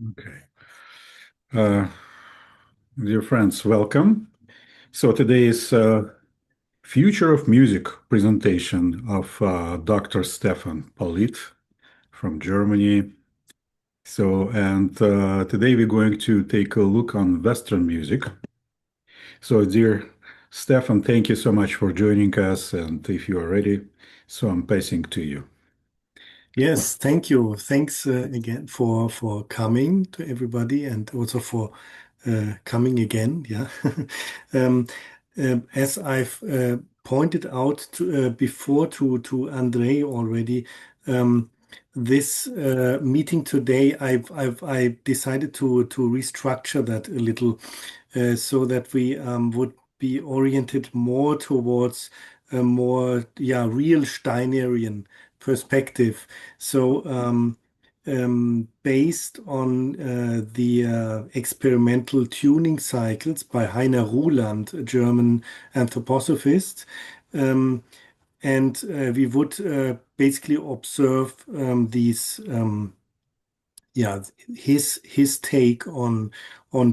Okay. Uh, Dear friends, welcome. So today is Future of Music presentation of Dr. Stefan Pohlit from Germany. And today we're going to take a look on Western music. So, dear Stefan, thank you so much for joining us. And if you are ready, so I'm passing to you. Yes, thank you. Thanks again for coming to everybody and also for coming again. Yeah. Um, as I've pointed out before to Andre already, um, this meeting today, I decided to restructure that a little so that we would be oriented more towards a more real Steinerian perspective. So, based on the experimental tuning cycles by Heiner Ruland, a German anthroposophist, um, and we would basically observe these. Yeah, his take on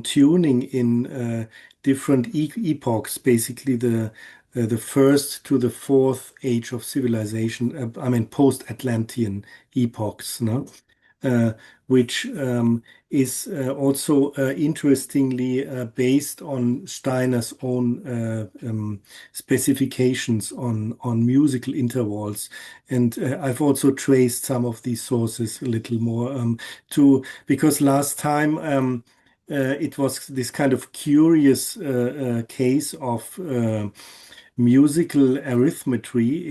tuning in different epochs, basically the first to the fourth age of civilization. I mean post-Atlantean epochs, no? uh, which is also interestingly based on Steiner's own specifications on musical intervals. And I've also traced some of these sources a little more to because last time it was this kind of curious case of musical arithmetry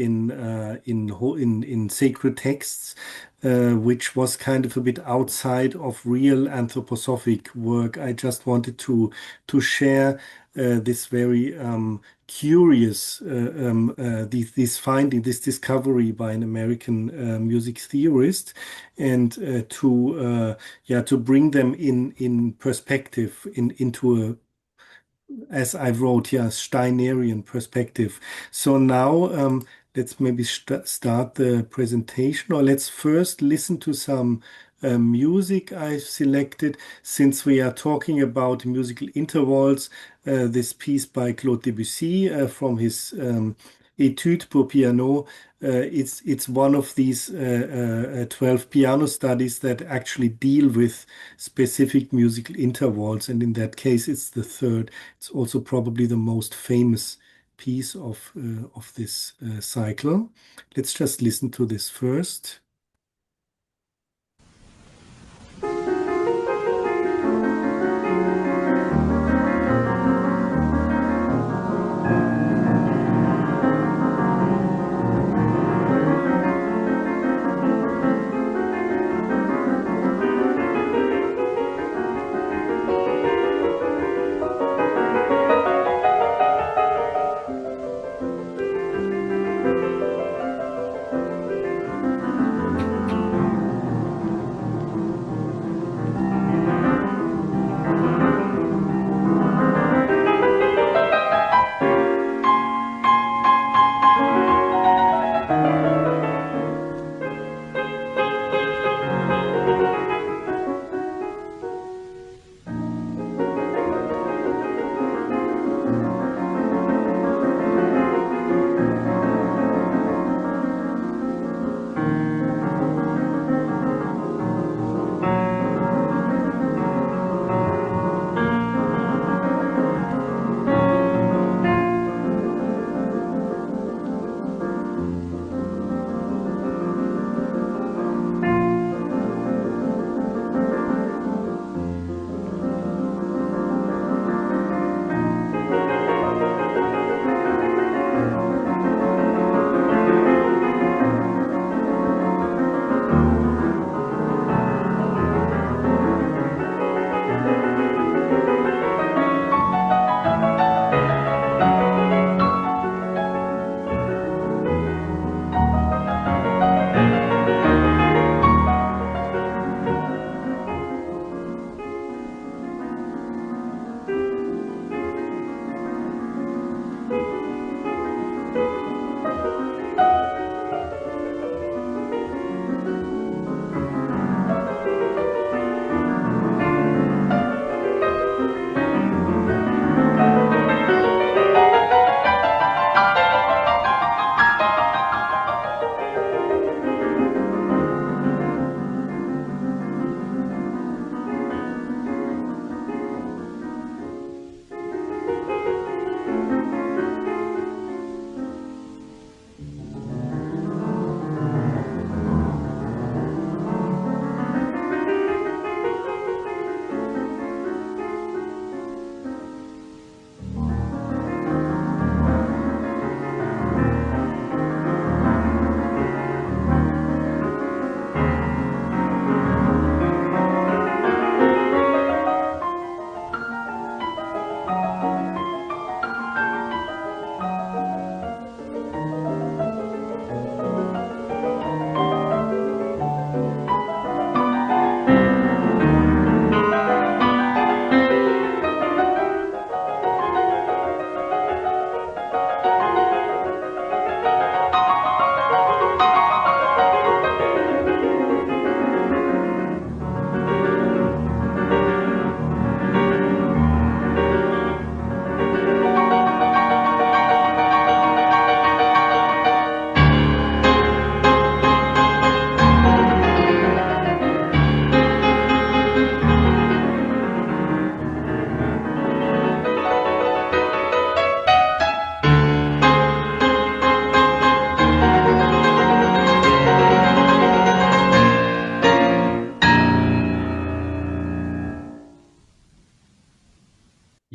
in sacred texts, which was kind of a bit outside of real anthroposophic work. I just wanted to share this very curious this finding, this discovery by an American music theorist, and to bring them in perspective into a, as I wrote here, Steinerian perspective. So now let's maybe start the presentation, or let's first listen to some music I've selected since we are talking about musical intervals. This piece by Claude Debussy from his Études pour piano. It's one of these 12 piano studies that actually deal with specific musical intervals, and in that case, it's the third. It's also probably the most famous piece of this cycle. Let's just listen to this first.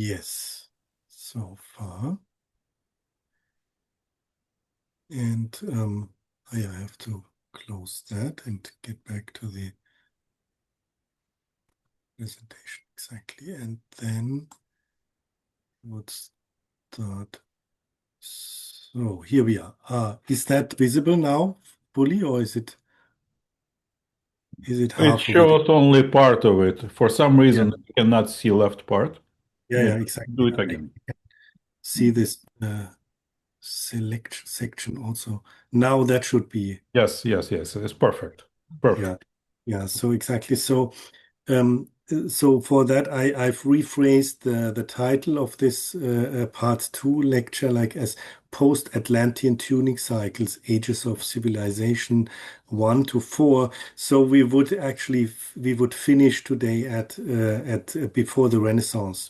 Yes, so far. And I have to close that and get back to the presentation exactly. And then would start. So here we are. Is that visible now fully, or is it It half of it? shows only part of it. For some Yeah, reason, I cannot see left part. yeah, exactly. Do it I again. see this select section also. Now that should be, Yes, yes, yes. It's perfect. yeah, Perfect. yeah. So exactly. So for that, I've rephrased the title of this part two lecture like as post-Atlantean tuning cycles, ages of civilization 1 to 4. So we would finish today at before the Renaissance,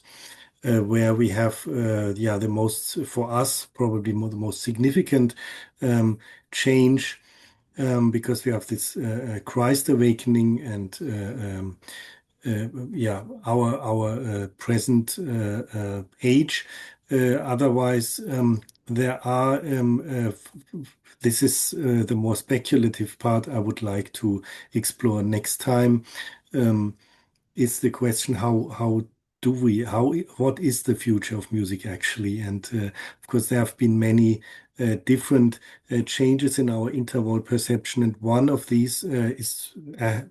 where we have the most for us probably the most significant um, change, because we have this Christ awakening and our present age. Otherwise, there are this is the more speculative part I would like to explore next time. Um, is the question how do we how what is the future of music actually? And of course, there have been many different changes in our interval perception, and one of these is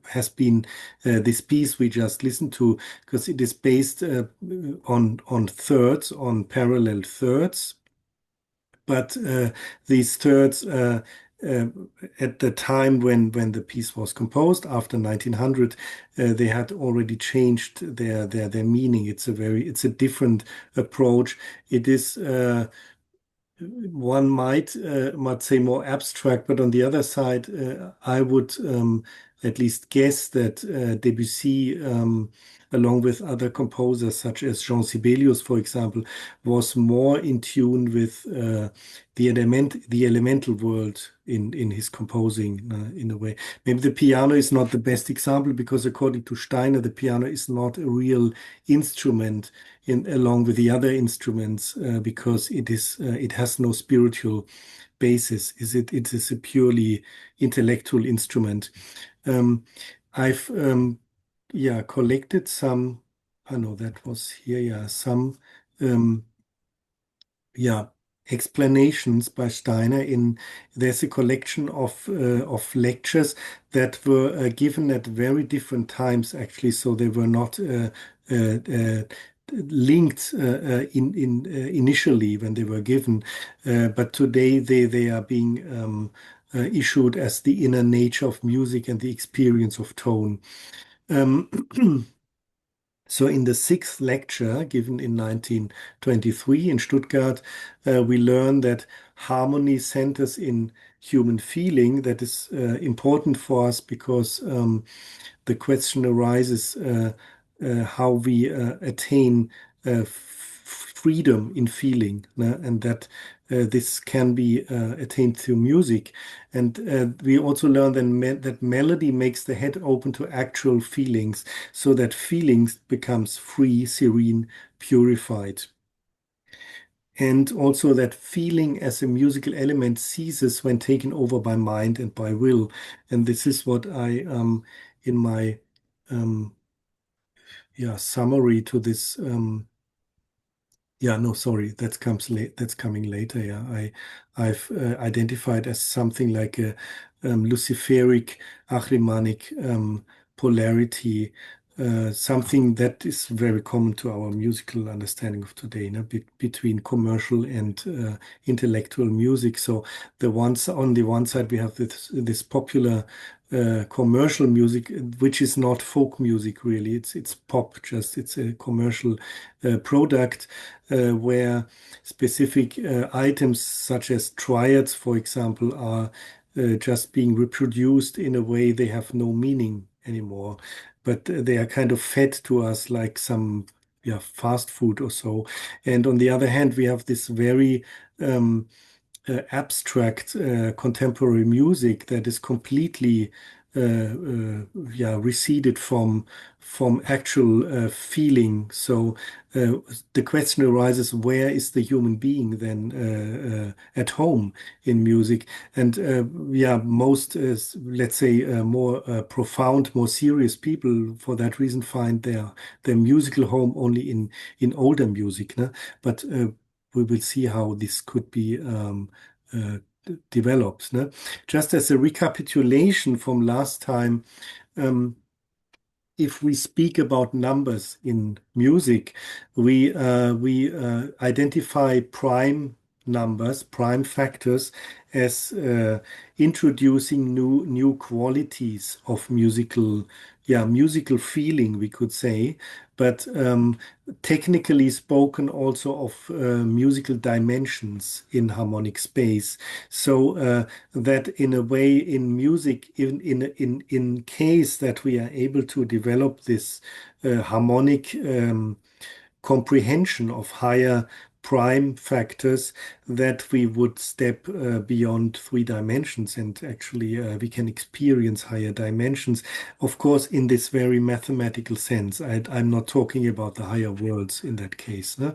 has been this piece we just listened to, because it is based on thirds, on parallel thirds. But these thirds, uh, at the time when the piece was composed after 1900, they had already changed their meaning. It's a different approach. It is one might say more abstract, but on the other side, I would at least guess that Debussy, along with other composers such as Jean Sibelius, for example, was more in tune with the elemental world in his composing, in a way. Maybe the piano is not the best example because, according to Steiner, the piano is not a real instrument along with the other instruments, because it has no spiritual basis. It is a purely intellectual instrument. Um, I've collected some. I know that was here. Yeah, some um, yeah explanations by Steiner. In There's a collection of lectures that were given at very different times actually, so they were not linked initially when they were given, but today they are being issued as the inner nature of music and the experience of tone. Um, So in the sixth lecture given in 1923 in Stuttgart, we learn that harmony centers in human feeling. That is important for us because the question arises how we attain freedom in feeling, and that this can be attained through music. And we also learn that melody makes the head open to actual feelings, so that feelings becomes free, serene, purified. And also that feeling as a musical element ceases when taken over by mind and by will. And this is what I, in my um, summary to this. No, sorry, that's coming later. Yeah, I've identified as something like a luciferic, Ahrimanic polarity, something that is very common to our musical understanding of today, between commercial and intellectual music. So on the one side we have this popular commercial music, which is not folk music really. It's pop, just it's a commercial product, where specific items such as triads, for example, are just being reproduced in a way they have no meaning anymore, but they are kind of fed to us like some fast food or so. And on the other hand, we have this very abstract contemporary music that is completely receded from actual feeling. So the question arises, where is the human being then at home in music? And most, let's say, more profound, more serious people, for that reason, find their musical home only in older music. No? But we will see how this could be develops. Ne? Just as a recapitulation from last time, um, if we speak about numbers in music, we identify prime numbers, prime factors, as introducing new qualities of musical feeling, we could say, but technically spoken, also of musical dimensions in harmonic space. So that in a way in music, in case that we are able to develop this harmonic comprehension of higher prime factors, that we would step beyond three dimensions, and actually we can experience higher dimensions, of course, in this very mathematical sense. I'm not talking about the higher worlds in that case, no?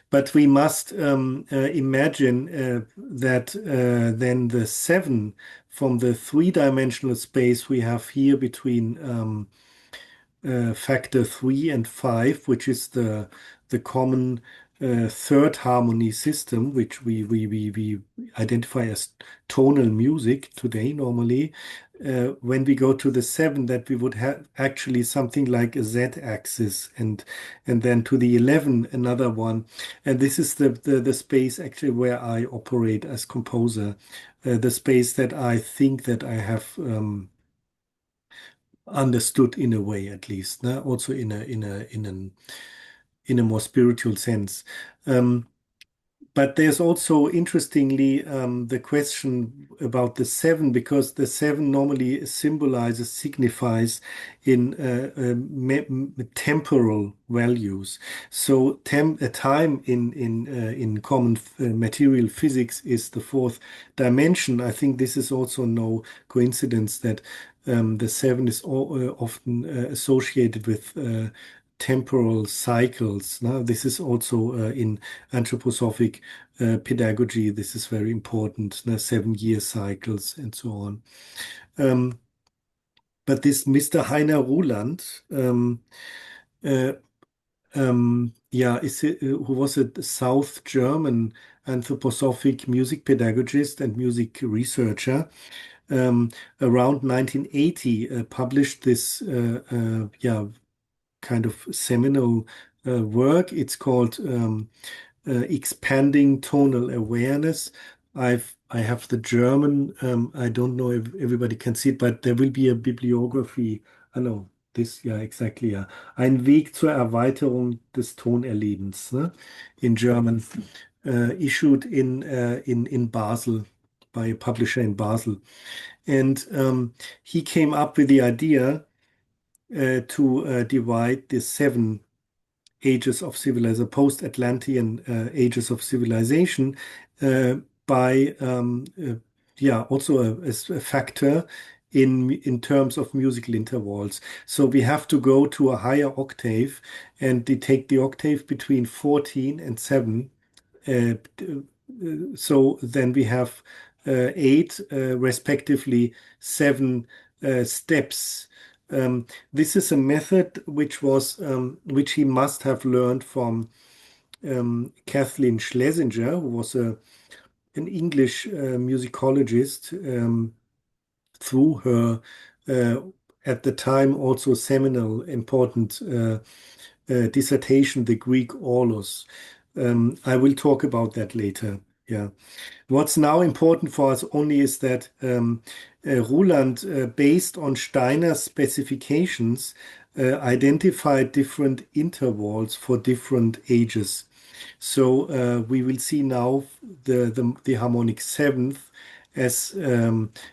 But we must imagine that then the seven from the three-dimensional space we have here between factor 3 and 5, which is the common third harmony system, which we identify as tonal music today normally. When we go to the 7, that we would have actually something like a z-axis, and then to the 11 another one. And this is the space actually where I operate as composer, the space that I think that I have understood in a way, at least, no? Also in a more spiritual sense. Um, but there's also, interestingly, the question about the 7, because the 7 normally symbolizes, signifies in temporal values. So a time in common material physics is the fourth dimension. I think this is also no coincidence that the 7 is often associated with temporal cycles. Now, this is also in anthroposophic pedagogy. This is very important, 7-year cycles and so on. But this Mr. Heiner Ruland, uh, who was a South German anthroposophic music pedagogist and music researcher, around 1980, published this kind of seminal work. It's called Expanding Tonal Awareness. I have the German. I don't know if everybody can see it, but there will be a bibliography. I know this, yeah, exactly, ja. Ein Weg zur Erweiterung des Tonerlebens, ne? In German, issued in Basel by a publisher in Basel, and he came up with the idea to divide the 7 ages of civilization, post-Atlantean ages of civilization, by also a factor in terms of musical intervals. So we have to go to a higher octave, and they take the octave between 14 and 7. So then we have 8, respectively 7 steps. This is a method which he must have learned from Kathleen Schlesinger, who was an English musicologist, through her at the time also seminal important dissertation, The Greek Aulos. I will talk about that later. Yeah. What's now important for us only is that Ruland, based on Steiner's specifications, identified different intervals for different ages. So we will see now the harmonic 7th as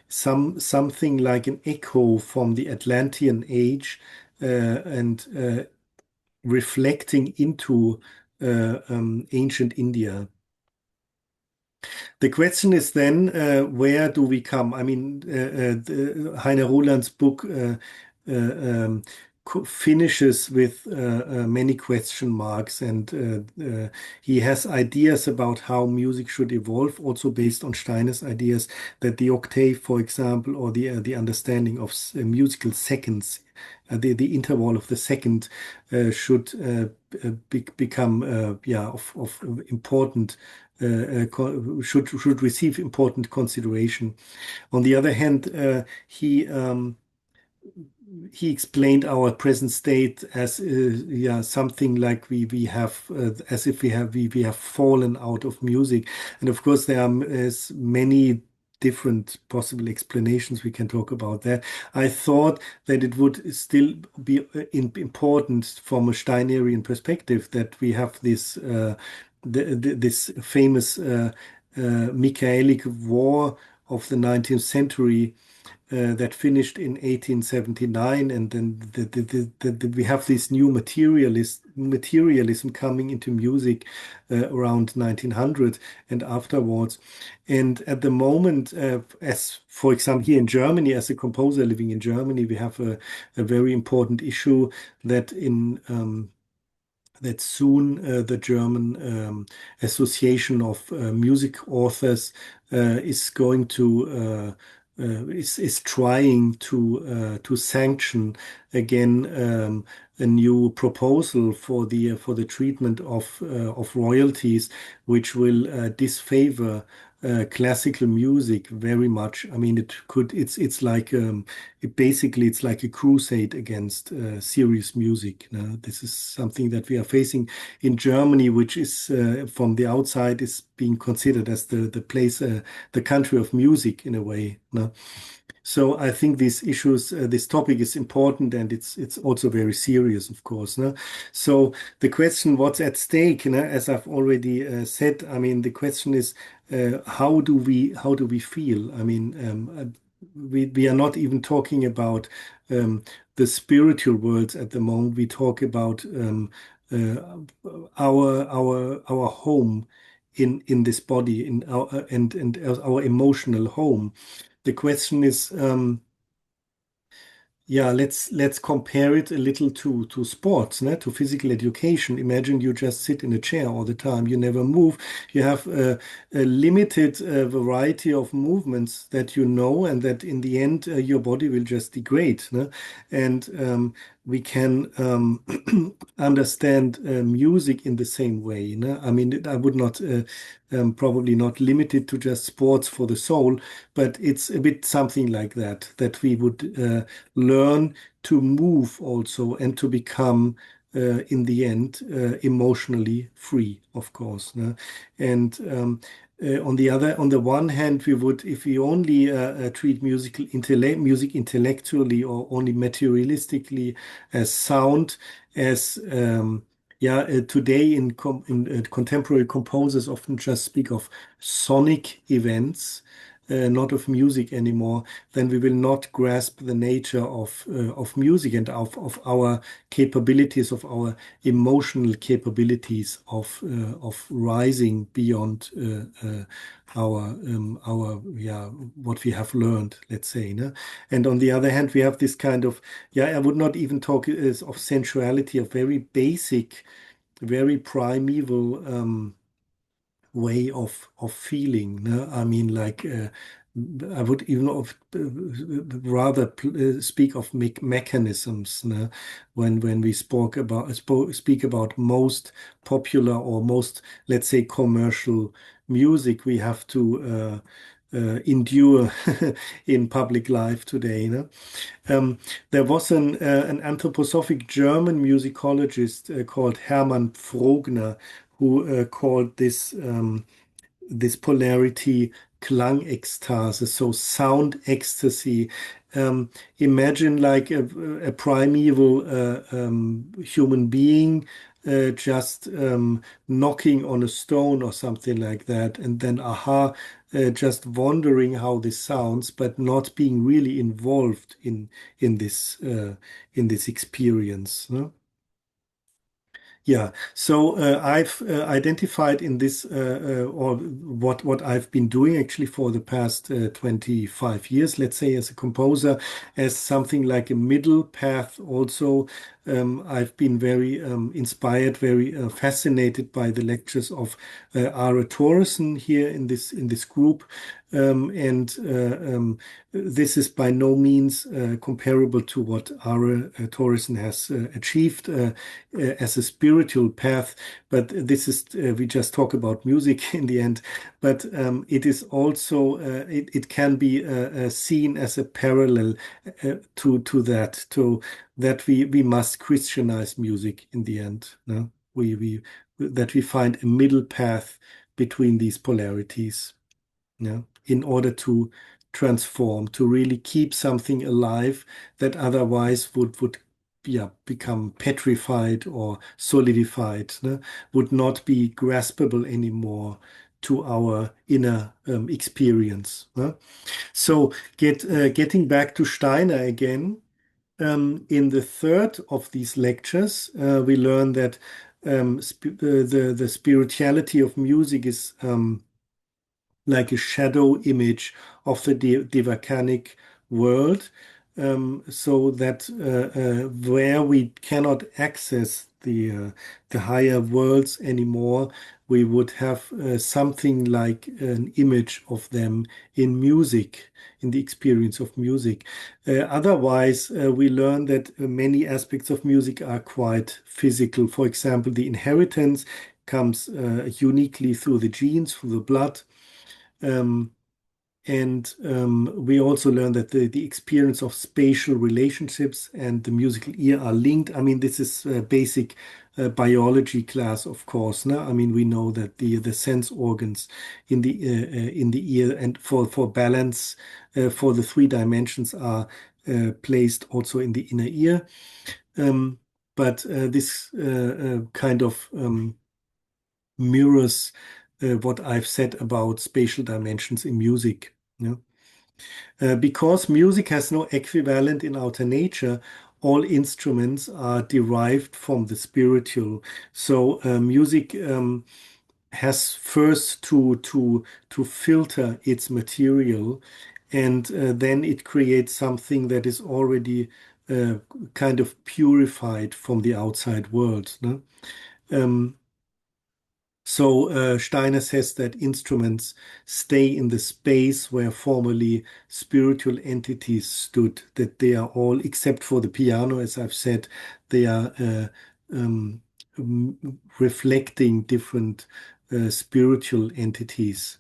something like an echo from the Atlantean age, and reflecting into ancient India. The question is then, where do we come? I mean, Heiner Ruland's book finishes with many question marks, and he has ideas about how music should evolve, also based on Steiner's ideas that the octave, for example, or the understanding of musical seconds. The interval of the second should become of important should receive important consideration. On the other hand, he explained our present state as something like we have as if we have fallen out of music, and of course there are many different possible explanations we can talk about that. I thought that it would still be important from a Steinerian perspective that we have this famous Michaelic War of the 19th century that finished in 1879, and then we have this new materialism coming into music around 1900 and afterwards. And at the moment, as for example here in Germany, as a composer living in Germany, we have a very important issue that soon the German Association of Music Authors is going to is trying to sanction again a new proposal for the treatment of royalties, which will disfavor classical music very much. I mean, it's like basically it's like a crusade against serious music. This is something that we are facing in Germany, which is from the outside is being considered as the place, the country of music in a way. So I think these issues, this topic is important, and it's also very serious, of course. So the question, what's at stake, as I've already said, I mean, the question is, how do we feel? I mean, we are not even talking about the spiritual worlds at the moment. We talk about our home in this body, in our and our emotional home. The question is, let's compare it a little to sports, to physical education. Imagine you just sit in a chair all the time. You never move. You have a limited variety of movements that you know, and that in the end your body will just degrade. And we can understand music in the same way. I mean, I would not probably not limit it to just sports for the soul, but it's a bit something like that, that we would learn to move also and to become in the end emotionally free, of course. And on the one hand, we would, if we only treat music intellectually or only materialistically as sound, as today in contemporary composers often just speak of sonic events, not of music anymore, then we will not grasp the nature of music and of our capabilities, of our emotional capabilities of rising beyond what we have learned, let's say. And on the other hand, we have this kind of, I would not even talk of sensuality, of very basic, very primeval way of feeling. I mean, like I would even rather speak of mechanisms. When we speak about most popular or most, let's say, commercial music, we have to endure in public life today. There was an anthroposophic German musicologist called Hermann Frogner, who called this polarity Klangekstase, so sound ecstasy. Imagine like a primeval human being just knocking on a stone or something like that, and then just wondering how this sounds, but not being really involved in this experience. Yeah, so I've identified in this or what I've been doing actually for the past 25 years, let's say as a composer, as something like a middle path. Also, I've been very inspired, very fascinated by the lectures of Are Torresen here in this group. And this is by no means comparable to what Are Torresen has achieved as a spiritual path, but this is we just talk about music in the end. But it is also it can be seen as a parallel to that, to that we must Christianize music in the end. No? We that we find a middle path between these polarities, yeah, in order to transform, to really keep something alive that otherwise would yeah, become petrified or solidified, no? Would not be graspable anymore to our inner experience. No? So getting back to Steiner again, in the third of these lectures, we learn that the spirituality of music is like a shadow image of the Devacanic world, so that where we cannot access the higher worlds anymore, we would have something like an image of them in music, in the experience of music. Otherwise, we learn that many aspects of music are quite physical. For example, the inheritance comes uniquely through the genes, through the blood. Um, and we also learn that the experience of spatial relationships and the musical ear are linked. I mean, this is a basic biology class, of course. No? I mean, we know that the sense organs in the ear and for balance for the three dimensions are placed also in the inner ear. Um, but this kind of mirrors what I've said about spatial dimensions in music. Yeah? Because music has no equivalent in outer nature, all instruments are derived from the spiritual. So music has first to filter its material, and then it creates something that is already uh, kind of purified from the outside world. No? Um, so Steiner says that instruments stay in the space where formerly spiritual entities stood, that they are all, except for the piano, as I've said, they are um, reflecting different spiritual entities.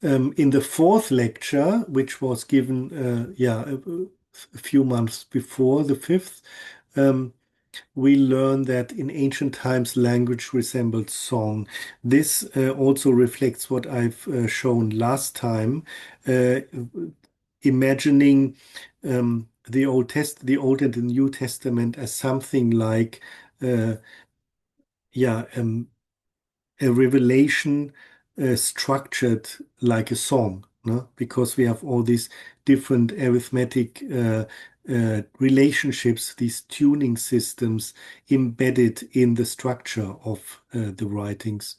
In the fourth lecture, which was given a few months before the fifth, um, we learn that in ancient times language resembled song. This also reflects what I've shown last time, uh, imagining the Old and the New Testament as something like uh, yeah, a revelation structured like a song, no? Because we have all these different arithmetic relationships, these tuning systems embedded in the structure of the writings.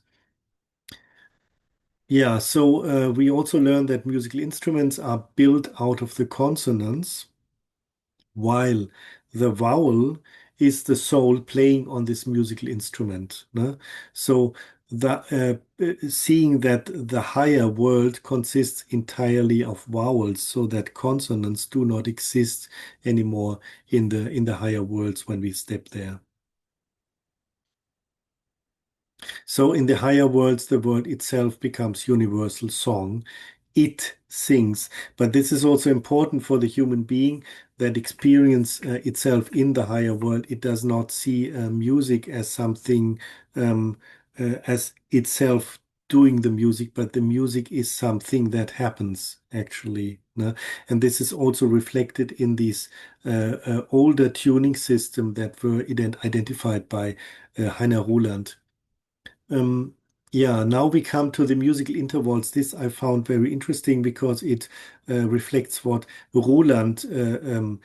Yeah, so we also learned that musical instruments are built out of the consonants, while the vowel is the soul playing on this musical instrument. No? So seeing that the higher world consists entirely of vowels, so that consonants do not exist anymore in the higher worlds when we step there. So in the higher worlds, the word itself becomes universal song. It sings. But this is also important for the human being that experience itself in the higher world. It does not see music as something as itself doing the music, but the music is something that happens actually. No? And this is also reflected in these older tuning system that were identified by Heiner Ruland. Um, yeah, now we come to the musical intervals. This I found very interesting because it reflects what Ruland, the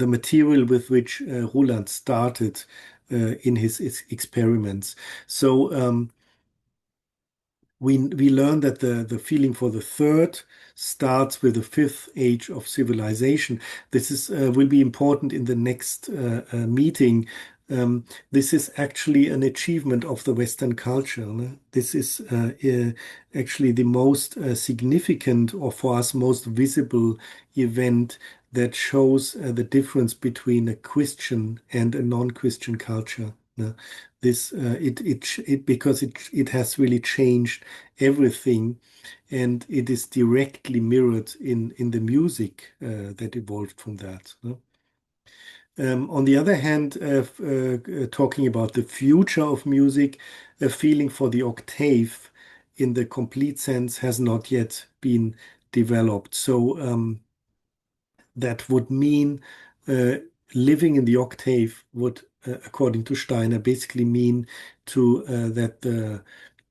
material with which Ruland started. in his experiments. So we learn that the feeling for the third starts with the fifth age of civilization. This is will be important in the next meeting. This is actually an achievement of the Western culture. No? This is actually the most significant, or for us most visible event that shows the difference between a Christian and a non-Christian culture. No? This it because it has really changed everything, and it is directly mirrored in the music that evolved from that. No? On the other hand, talking about the future of music, a feeling for the octave in the complete sense has not yet been developed. So that would mean uh, living in the octave would, according to Steiner, basically mean to that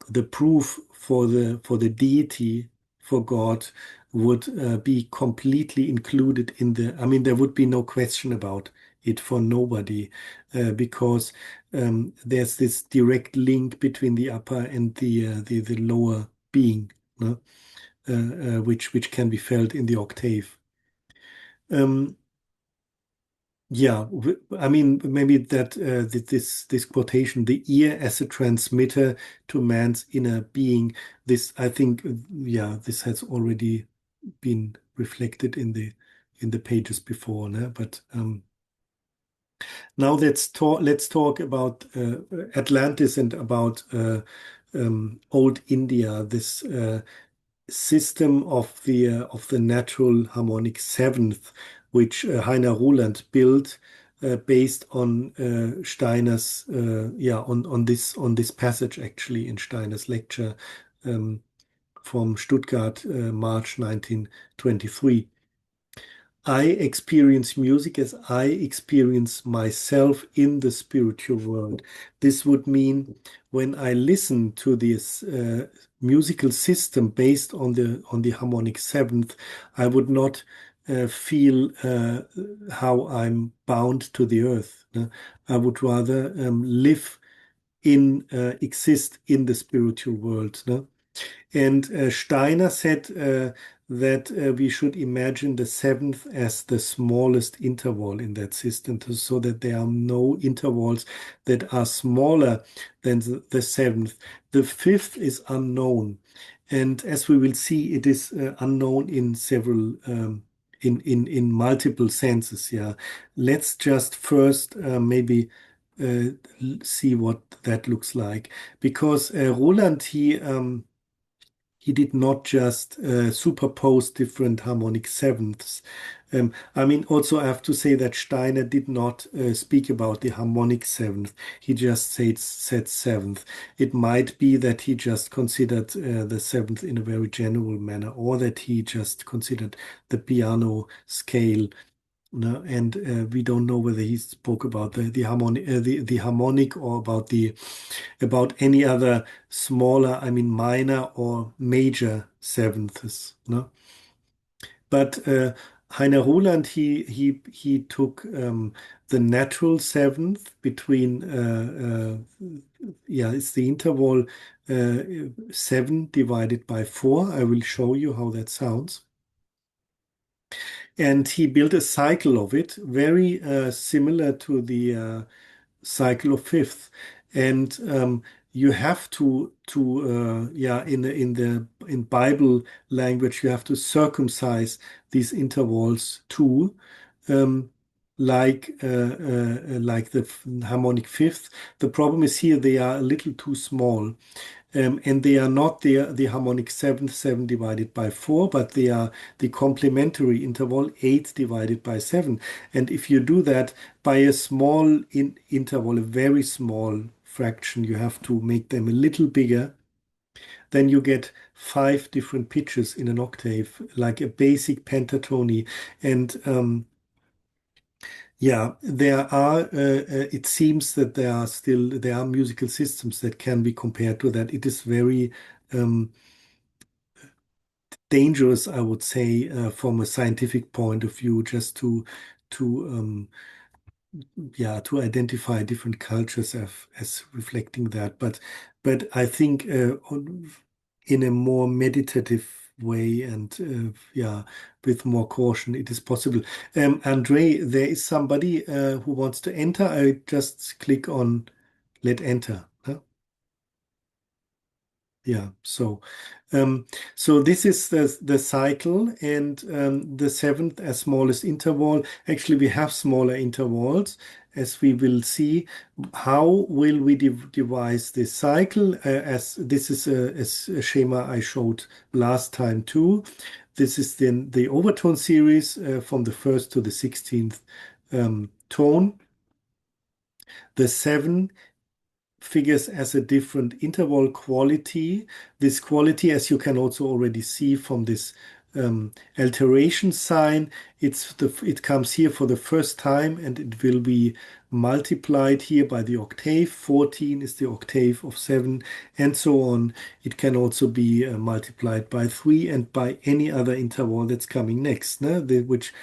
the proof for the deity, for God, would be completely included in the. I mean, there would be no question about it for nobody, because there's this direct link between the upper and the lower being, no? Which can be felt in the octave. Um, yeah, I mean, maybe that this quotation, the ear as a transmitter to man's inner being, this I think, yeah, this has already been reflected in the pages before, no? But now let's talk about Atlantis and about old India. This system of the natural harmonic seventh, which Heiner Ruland built based on Steiner's on this passage actually in Steiner's lecture um, from Stuttgart, March 1923. I experience music as I experience myself in the spiritual world. This would mean when I listen to this musical system based on the harmonic seventh, I would not feel how I'm bound to the earth. I would rather live exist in the spiritual world. And Steiner said that we should imagine the seventh as the smallest interval in that system, so that there are no intervals that are smaller than the seventh. The fifth is unknown. And as we will see, it is unknown in several, in multiple senses. Yeah. Let's just first maybe see what that looks like. Because Ruland, he did not just superpose different harmonic sevenths. I mean, also I have to say that Steiner did not speak about the harmonic seventh. He just said seventh. It might be that he just considered the seventh in a very general manner, or that he just considered the piano scale. No? And we don't know whether he spoke about the harmonic, or about any other smaller, I mean minor or major sevenths. No? But Heiner Ruland, he took the natural seventh between it's the interval 7 divided by 4. I will show you how that sounds. And he built a cycle of it, very similar to the cycle of fifth. And you have in Bible language, you have to circumcise these intervals too, um, like the harmonic fifth. The problem is here they are a little too small. And they are not the harmonic seventh, 7 divided by 4, but they are the complementary interval, 8 divided by 7. And if you do that by a small interval, a very small fraction, you have to make them a little bigger, then you get 5 different pitches in an octave, like a basic pentatony. And yeah, it seems that there are musical systems that can be compared to that. It is very um, dangerous, I would say, from a scientific point of view, just to yeah, to identify different cultures as reflecting that. But I think in a more meditative way and yeah, with more caution, it is possible. Andre, there is somebody who wants to enter. I just click on let enter. Huh? Yeah, um, so this is the cycle, and the seventh as smallest interval. Actually, we have smaller intervals, as we will see. How will we devise this cycle? As this is a schema I showed last time too. This is then the overtone series from the first to the 16th tone. The seven figures as a different interval quality. This quality, as you can also already see from this alteration sign, it comes here for the first time and it will be multiplied here by the octave. 14 is the octave of 7 and so on. It can also be multiplied by 3 and by any other interval that's coming next, which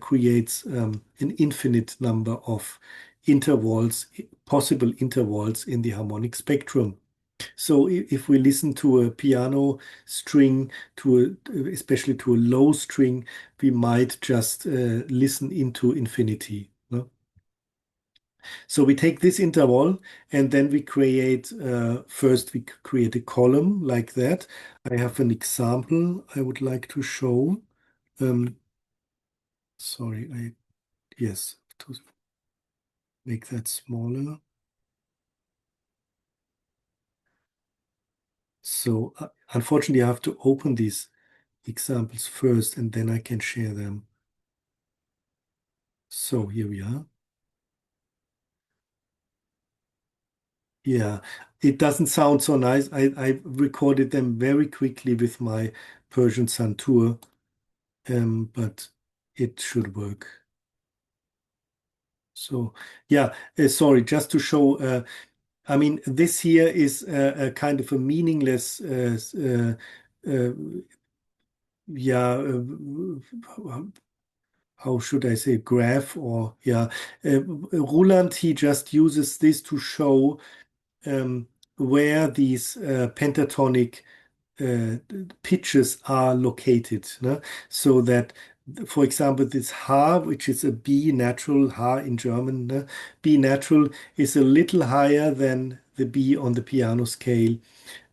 creates an infinite number of intervals, possible intervals in the harmonic spectrum. So if we listen to a piano string, especially to a low string, we might just listen into infinity. No? So we take this interval and then we create, first we create a column like that. I have an example I would like to show. Um, sorry, yes, to make that smaller. So unfortunately, I have to open these examples first and then I can share them. So here we are. Yeah, it doesn't sound so nice. I recorded them very quickly with my Persian Santur, but it should work. So yeah, sorry, just to show, I mean, this here is a kind of a meaningless, uh, yeah, how should I say, graph or yeah. Ruland, he just uses this to show where these pentatonic uh, pitches are located. No? So that, for example, this H, which is a B natural, H in German, no? B natural is a little higher than the B on the piano scale.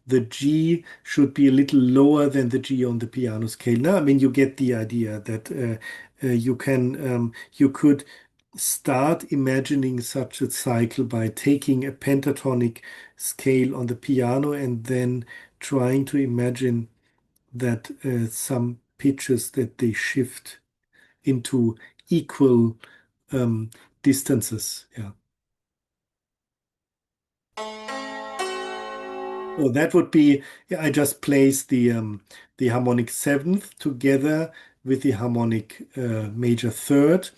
The G should be a little lower than the G on the piano scale. Now, I mean, you get the idea that you could start imagining such a cycle by taking a pentatonic scale on the piano and then trying to imagine that some pitches that they shift into equal um, distances. Yeah. So that would be, yeah, I just place the harmonic seventh together with the harmonic major third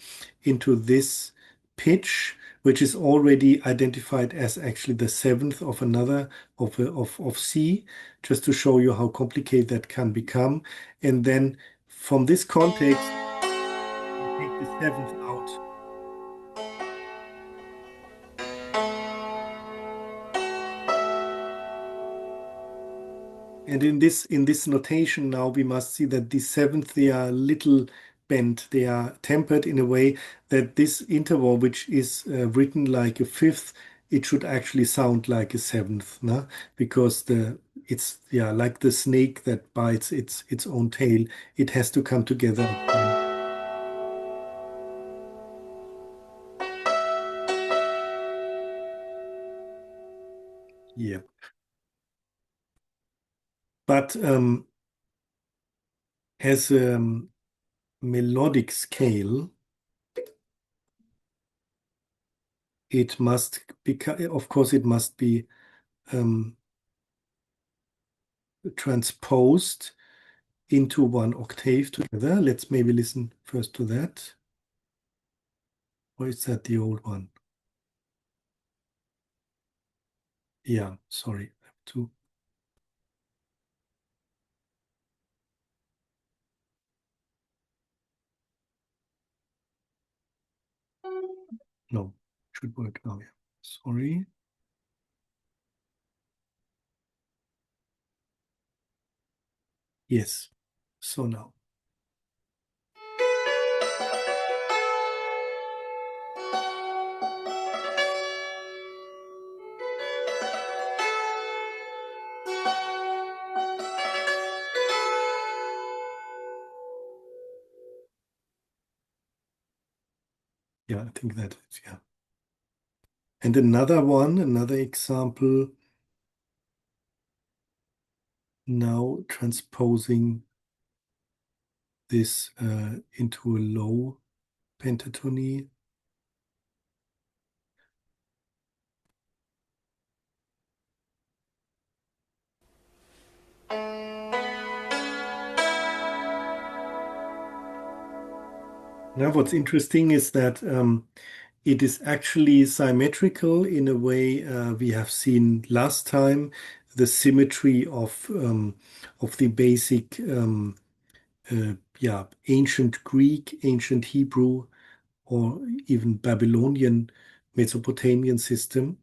into this pitch, which is already identified as actually the seventh of another of C, just to show you how complicated that can become. And then from this context, take the seventh out. And in this notation now we must see that the seventh they are little bent, they are tempered in a way that this interval, which is written like a fifth, it should actually sound like a seventh, no? Because it's yeah like the snake that bites its own tail. It has to come together. Yeah, but as a melodic scale, it must be, of course, it must be um, transposed into one octave together. Let's maybe listen first to that. Or is that the old one? Yeah, sorry. I have to. No, should work now. Yeah. Sorry. Yes. So now. Yeah, I think that is, yeah. And another one, another example, now transposing this into a low pentatony. Now, what's interesting is that it is actually symmetrical in a way we have seen last time. The symmetry of the basic yeah, ancient Greek, ancient Hebrew, or even Babylonian Mesopotamian system.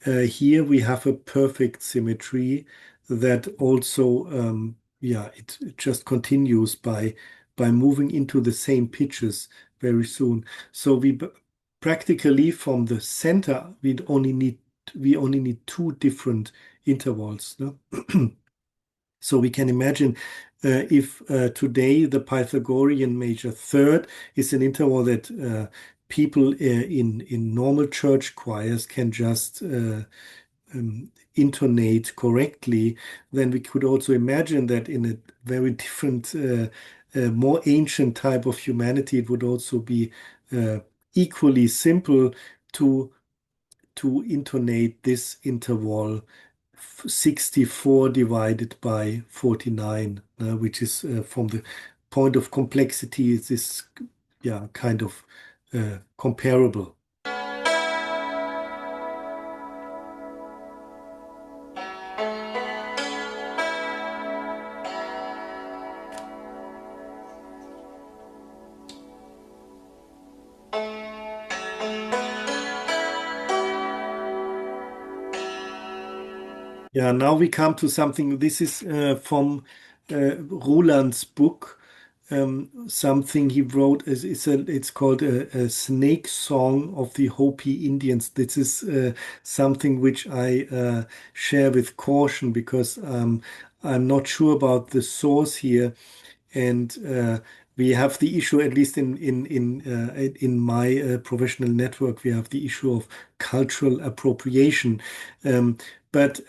Here we have a perfect symmetry that also, yeah, it just continues by moving into the same pitches very soon. So practically from the center, we only need two different intervals. No? So we can imagine if today the Pythagorean major third is an interval that people in normal church choirs can just intonate correctly, then we could also imagine that in a very different, more ancient type of humanity, it would also be equally simple to to intonate this interval 64 divided by 49, which is from the point of complexity, it is yeah kind of comparable. Yeah, now we come to something. This is from Ruland's book. Something he wrote it's called a snake song of the Hopi Indians. This is something which I share with caution because I'm not sure about the source here, and we have the issue, at least in my professional network, we have the issue of cultural appropriation. But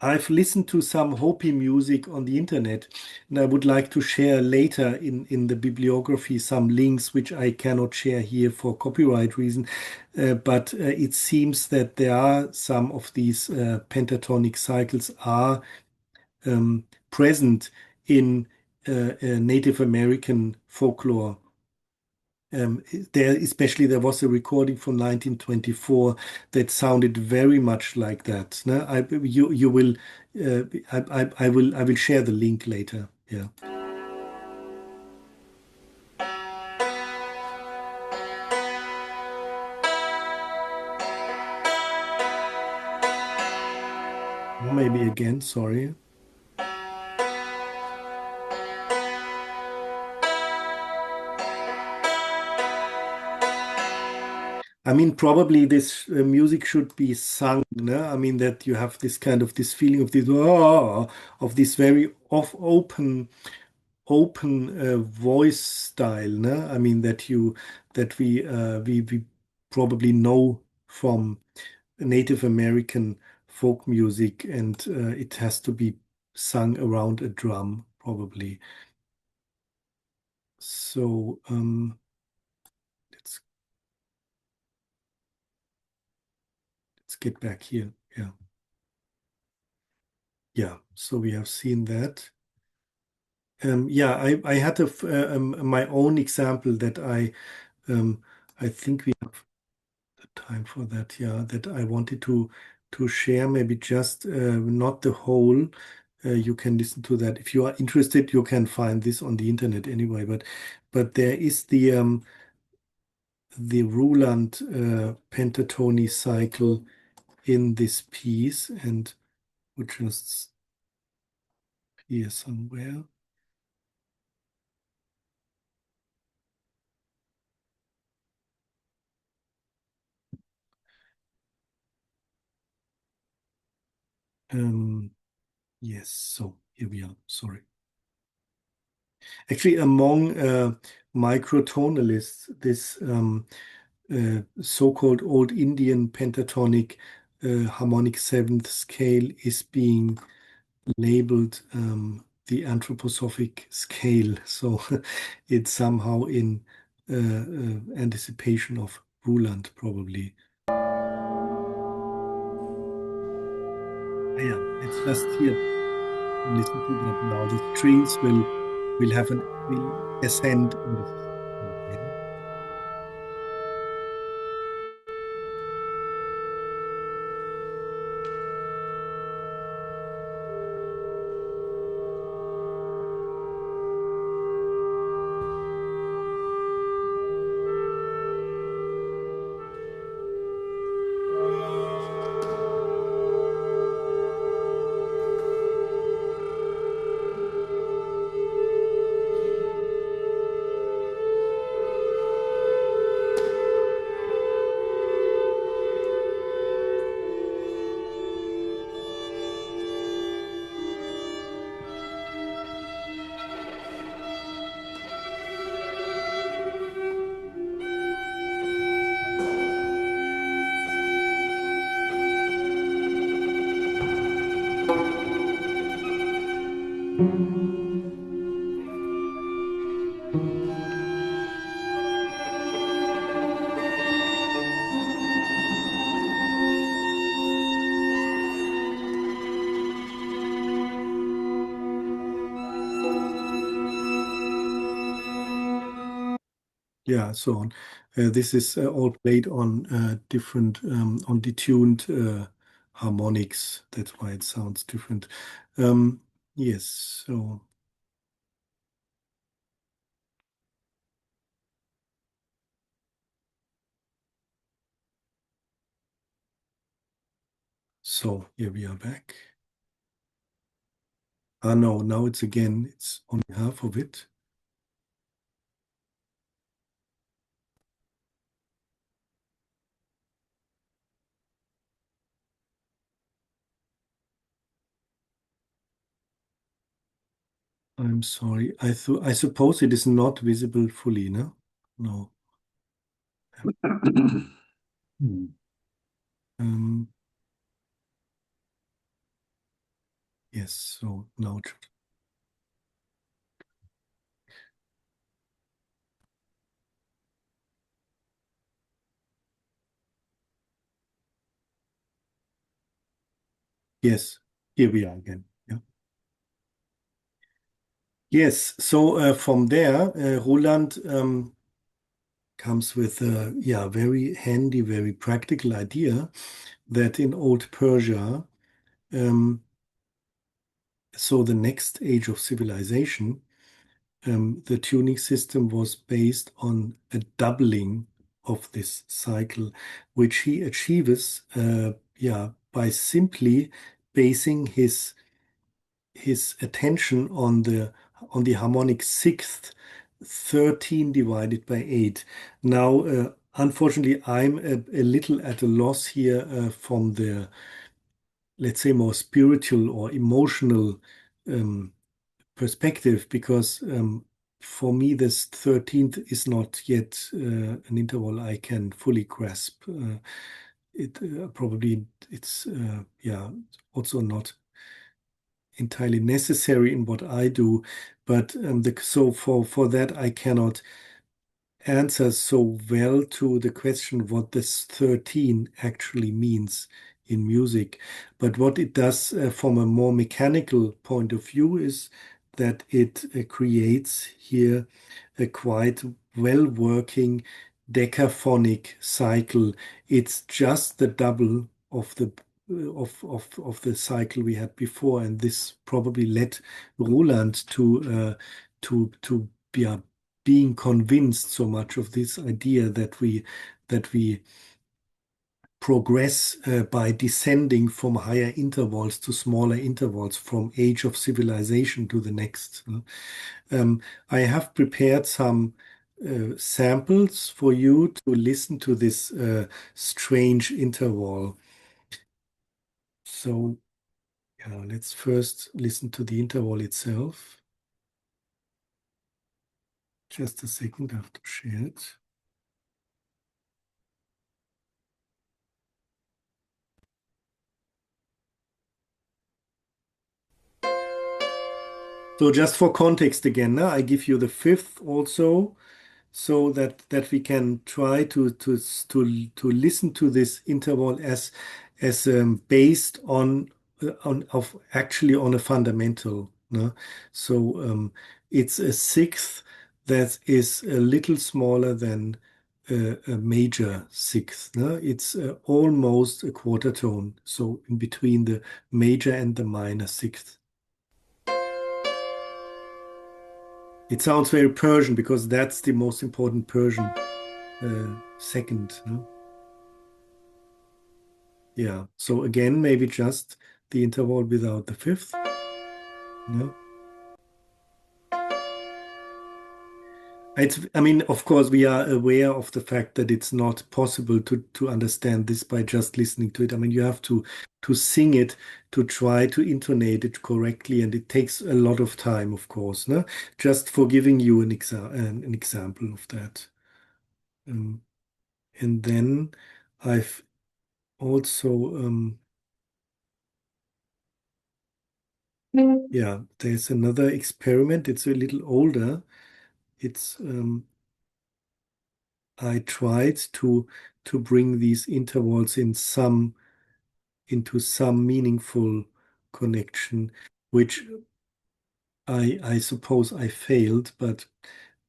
I've listened to some Hopi music on the internet, and I would like to share later in the bibliography some links which I cannot share here for copyright reason. But it seems that there are some of these pentatonic cycles are present in Native American folklore. There was a recording from 1924 that sounded very much like that. No? You will, I will share the link later. Yeah. Maybe again, sorry. I mean, probably this music should be sung. No? I mean that you have this kind of this feeling of this of this very open voice style. No? I mean that we probably know from Native American folk music, and it has to be sung around a drum, probably. So let's let's get back here. Yeah, yeah. So we have seen that. Yeah, I had my own example that I think we have the time for that. Yeah, that I wanted to share. Maybe just not the whole. You can listen to that if you are interested. You can find this on the internet anyway. But there is the Ruland pentatony cycle in this piece, and would just here somewhere. Yes, so here we are. Sorry. Actually, among microtonalists, this so-called Old Indian pentatonic harmonic seventh scale is being labeled the anthroposophic scale. So it's somehow in anticipation of Ruland, probably. Yeah, it's just here. Listen to that now. The strings will ascend in this. Yeah, so on. This is all played on different, on detuned harmonics. That's why it sounds different. Yes, so here we are back. Ah, no, now it's again, it's only half of it. I'm sorry. I suppose it is not visible fully, no? No. Um, yes, so now it should. Yes, here we are again. Yeah. Yes, so from there, Roland comes with a very handy, very practical idea that in Old Persia, so the next age of civilization, the tuning system was based on a doubling of this cycle, which he achieves by simply basing his attention on the harmonic sixth, 13 divided by 8. Now, unfortunately, I'm a little at a loss here from the, let's say, more spiritual or emotional perspective, because for me, this 13th is not yet an interval I can fully grasp. It's also not entirely necessary in what I do, but so for that I cannot answer so well to the question what this 13 actually means in music. But what it does from a more mechanical point of view is that it creates here a quite well working decaphonic cycle. It's just the double of the cycle we had before, and this probably led Ruland to being convinced so much of this idea that we progress by descending from higher intervals to smaller intervals, from age of civilization to the next. I have prepared some samples for you to listen to this strange interval. So, yeah, let's first listen to the interval itself. Just a second, I have to share it. So just for context again, I give you the fifth also, so that we can try to listen to this interval as based on of actually on a fundamental. No? So it's a sixth that is a little smaller than a major sixth. No? It's almost a quarter tone, so in between the major and the minor sixth. It sounds very Persian because that's the most important Persian second. No? Yeah. So again, maybe just the interval without the fifth. No? I mean, of course, we are aware of the fact that it's not possible to understand this by just listening to it. I mean, you have to sing it to try to intonate it correctly, and it takes a lot of time, of course. No? Just for giving you an example of that. Um, and then I've also, yeah, there's another experiment. It's a little older. It's I tried to bring these intervals into some meaningful connection, which I suppose I failed, but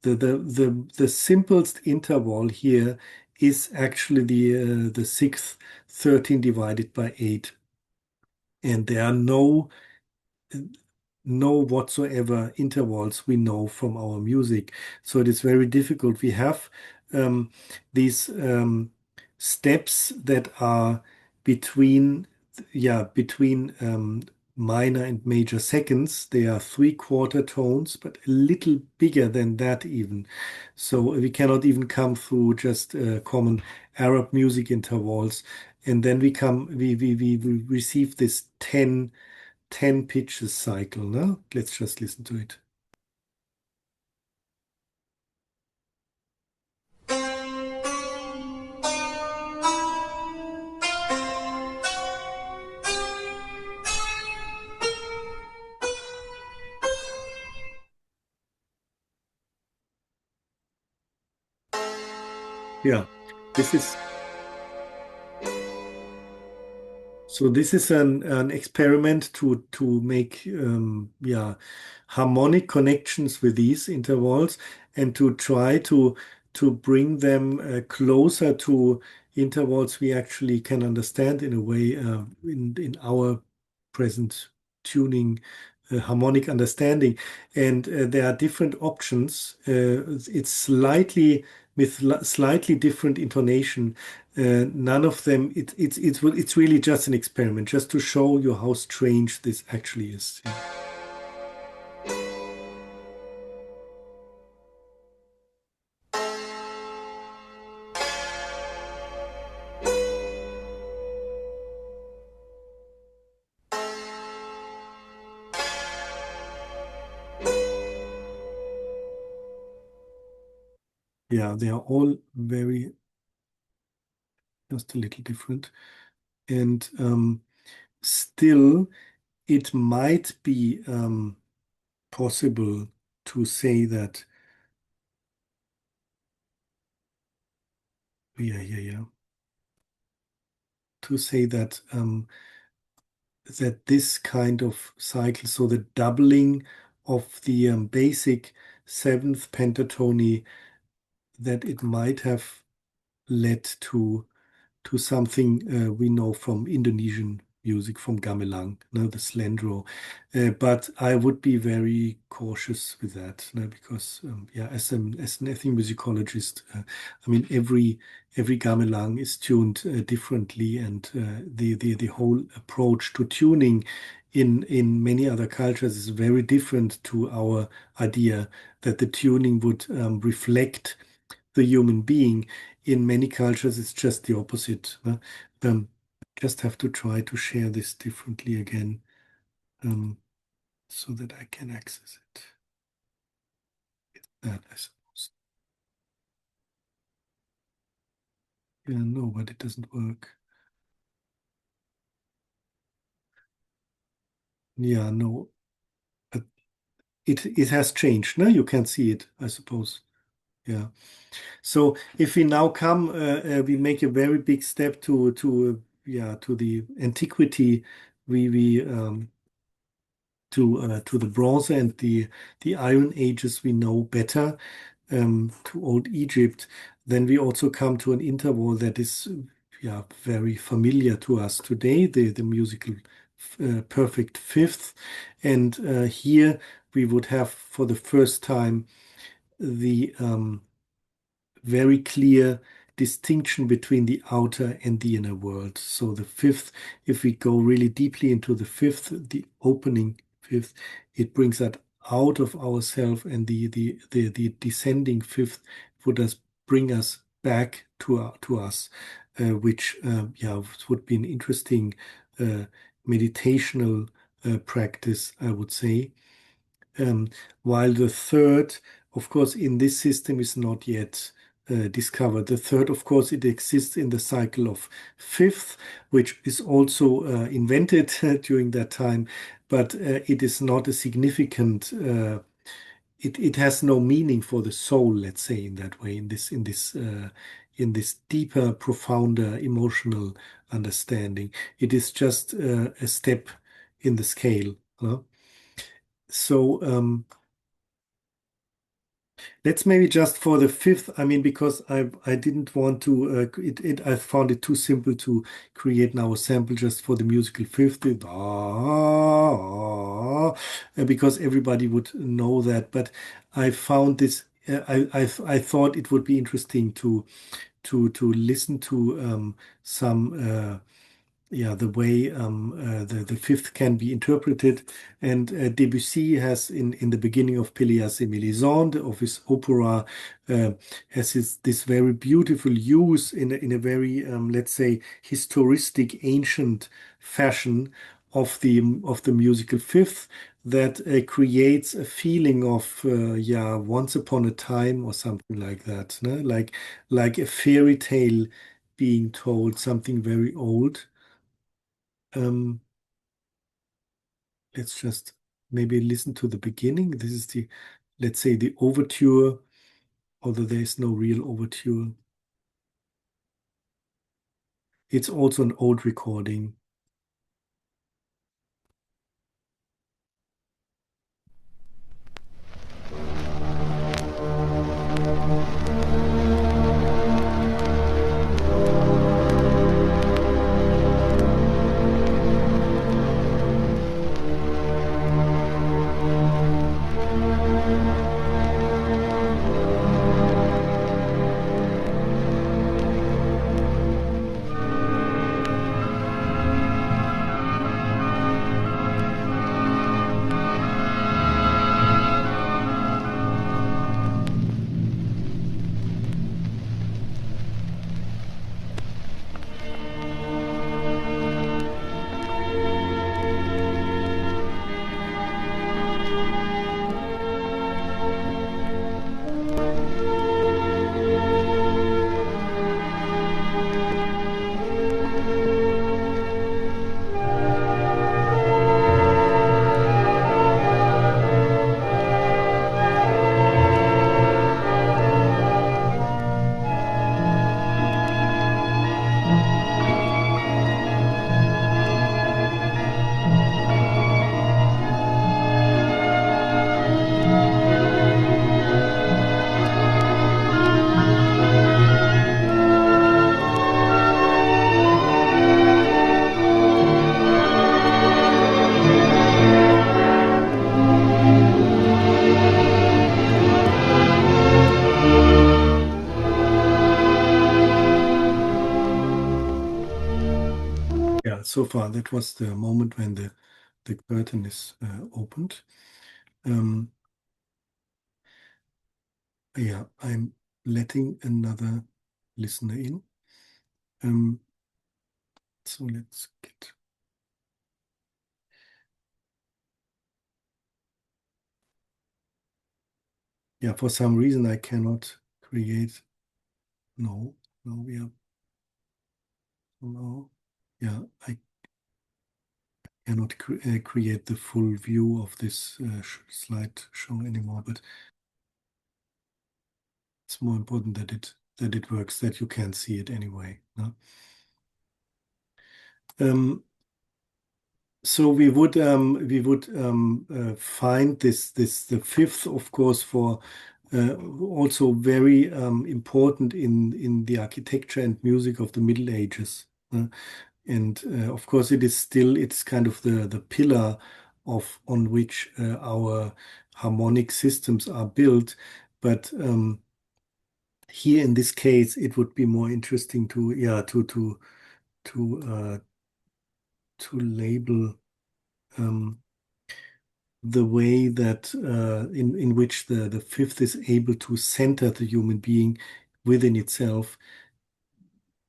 the simplest interval here is actually the sixth 13 divided by 8. And there are no whatsoever intervals we know from our music. So it is very difficult. We have um, these steps that are between, between minor and major seconds. They are three-quarter tones, but a little bigger than that even. So we cannot even come through just common Arab music intervals. And then we receive this 10 pitches cycle. No? Let's just listen to it. Yeah, this is so this is an experiment to make harmonic connections with these intervals and to try to bring them closer to intervals we actually can understand in a way in our present tuning harmonic understanding. And there are different options. It's slightly with slightly different intonation. None of them. It's really just an experiment, just to show you how strange this actually is. Yeah. Yeah, they are all very just a little different, and still, it might be possible to say that. Yeah. To say that this kind of cycle, so the doubling of the basic seventh pentatony, that it might have led to something we know from Indonesian music from gamelan, no, the slendro. But I would be very cautious with that, no, because yeah, as an ethnomusicologist, I mean every gamelan is tuned differently, and the whole approach to tuning in many other cultures is very different to our idea that the tuning would reflect the human being. In many cultures, it's just the opposite. Um, just have to try to share this differently again, um, so that I can access it. That, I suppose. Yeah, no, but it doesn't work. Yeah, no, but it has changed. No, you can see it, I suppose. Yeah. So if we now come, we make a very big step yeah, to the antiquity. We to the Bronze and the Iron Ages we know better, to Old Egypt. Then we also come to an interval that is, yeah, very familiar to us today, the musical perfect fifth. And here we would have for the first time the very clear distinction between the outer and the inner world. So the fifth, if we go really deeply into the fifth, the opening fifth, it brings that out of ourself, and the descending fifth would bring us back to us, which yeah, would be an interesting meditational practice, I would say. Um, while the third, of course, in this system is not yet discovered. The third, of course, it exists in the cycle of fifth, which is also invented during that time, but it is not a significant. It has no meaning for the soul, let's say, in that way, in this deeper, profounder emotional understanding. It is just a step in the scale. So let's maybe just for the fifth, I mean, because I didn't want to, I found it too simple to create now a sample just for the musical fifth, because everybody would know that. But I found this, I thought it would be interesting to listen to some. Yeah, the way the fifth can be interpreted. And Debussy has, in the beginning of Pelléas et Mélisande, of his opera, has this very beautiful use in a very, let's say, historistic, ancient fashion of the musical fifth that creates a feeling of, yeah, once upon a time or something like that, no? Like a fairy tale being told, something very old. Um, let's just maybe listen to the beginning. This is the, let's say, the overture, although there is no real overture. It's also an old recording. Yeah, so far that was the moment when the curtain is opened. Um, yeah, I'm letting another listener in. Um, so let's get. Yeah, for some reason I cannot create. No, no, we are. No, yeah, I cannot create the full view of this slide show anymore. But it's more important that it works, that you can see it anyway. No? So we would find this the fifth, of course, for also very important in the architecture and music of the Middle Ages. And of course, it's kind of the pillar of on which our harmonic systems are built. But here in this case, it would be more interesting to yeah to to label. Um, the way that in which the fifth is able to center the human being within itself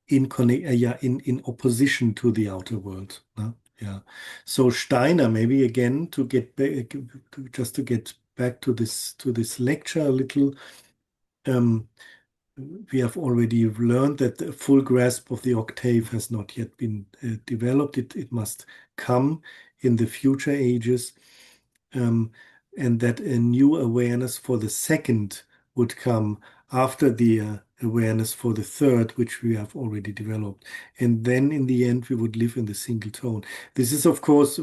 in connect yeah in opposition to the outer world. Yeah. So Steiner, maybe again to get back just to get back to this lecture a little. Um, we have already learned that the full grasp of the octave has not yet been developed. It must come in the future ages, um, and that a new awareness for the second would come after the awareness for the third, which we have already developed. And then in the end, we would live in the single tone. This is, of course,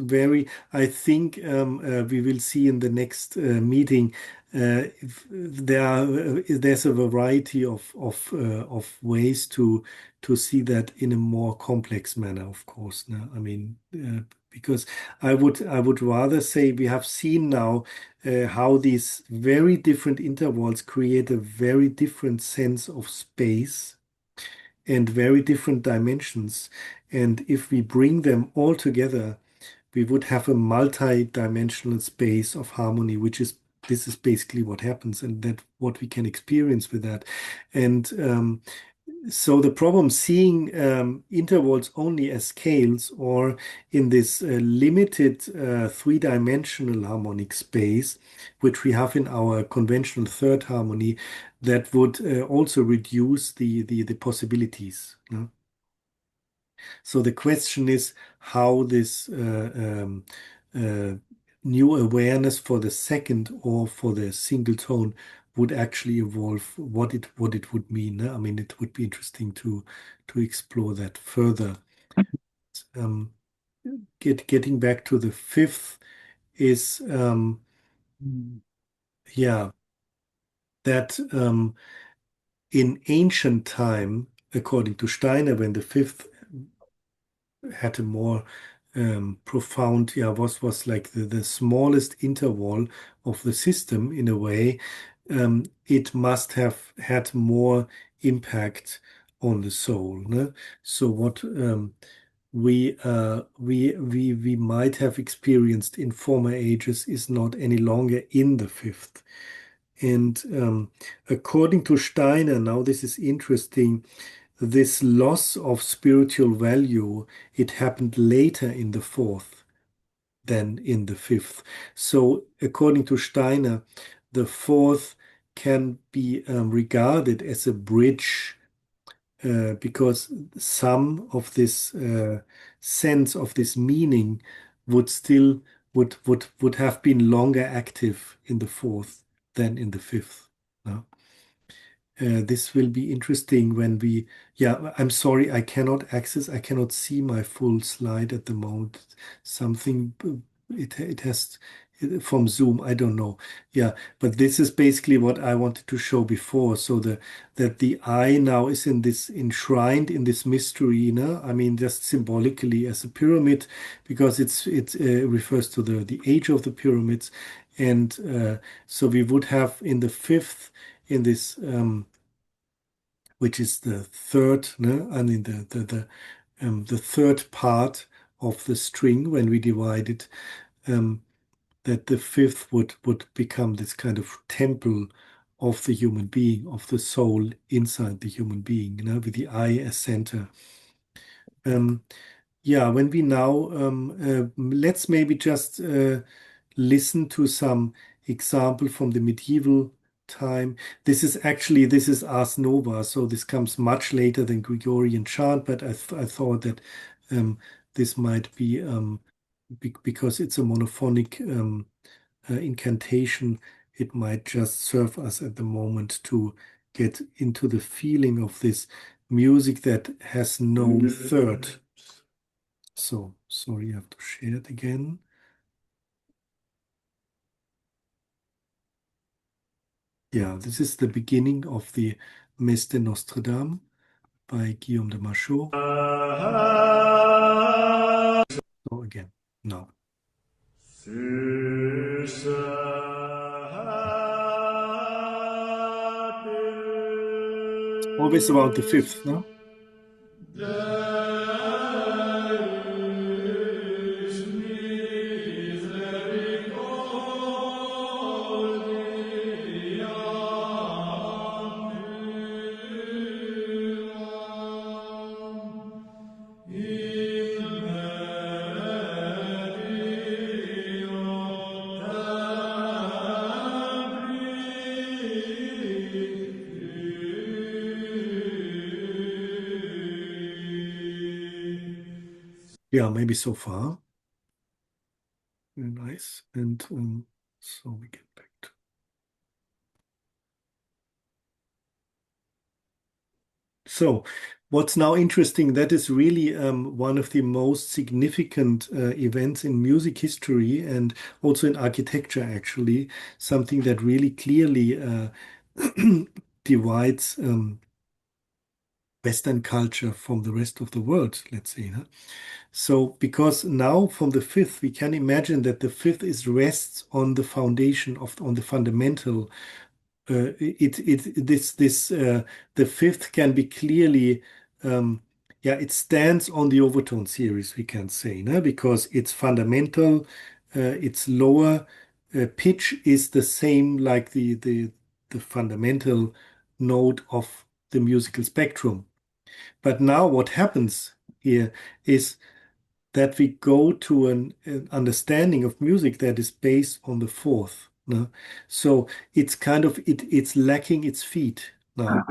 I think we will see in the next meeting if there's a variety of ways to see that in a more complex manner, of course. No? I mean, because I would rather say we have seen now how these very different intervals create a very different sense of space and very different dimensions. And if we bring them all together, we would have a multi-dimensional space of harmony, which is this is basically what happens, and that what we can experience with that. And so the problem seeing intervals only as scales or in this limited three-dimensional harmonic space, which we have in our conventional third harmony, that would also reduce the possibilities. No? So the question is how this uh, new awareness for the second or for the single tone would actually evolve, what it would mean. I mean, it would be interesting to explore that further. Um, getting back to the fifth is yeah, that in ancient time, according to Steiner, when the fifth had a more profound, yeah, was like the smallest interval of the system in a way. It must have had more impact on the soul. No? So what we might have experienced in former ages is not any longer in the fifth. And according to Steiner, now this is interesting, this loss of spiritual value, it happened later in the fourth than in the fifth. So according to Steiner, the fourth can be regarded as a bridge because some of this sense of this meaning would still would have been longer active in the fourth than in the fifth. No? This will be interesting when yeah, I'm sorry, I cannot see my full slide at the moment. Something, it has, from Zoom, I don't know. Yeah, but this is basically what I wanted to show before. So that the I now is enshrined in this mystery, you know? I mean, just symbolically as a pyramid, because it refers to the age of the pyramids. And so we would have in the fifth, in this which is the third, no? I mean the third part of the string when we divide it, that the fifth would become this kind of temple of the human being, of the soul inside the human being, with the I as center. Um, yeah, when we now let's maybe just listen to some example from the medieval time. This is Ars Nova, so this comes much later than Gregorian chant, but I thought that this might be because it's a monophonic incantation, it might just serve us at the moment to get into the feeling of this music that has no third. So, sorry, I have to share it again. Yeah, this is the beginning of the Messe de Notre Dame by Guillaume de Machaut. So again, now. Always around the fifth, no? Yeah, maybe so far. Very nice. And so we get back to. So, what's now interesting, that is really one of the most significant events in music history and also in architecture, actually, something that really clearly divides Western culture from the rest of the world, let's say. Huh? So, because now from the fifth, we can imagine that the fifth is rests on the foundation on the fundamental. The fifth can be clearly, yeah, it stands on the overtone series, we can say, no? Because it's fundamental, its lower pitch is the same like the fundamental note of the musical spectrum. But now what happens here is that we go to an understanding of music that is based on the fourth. No? So it's kind of it's lacking its feet now.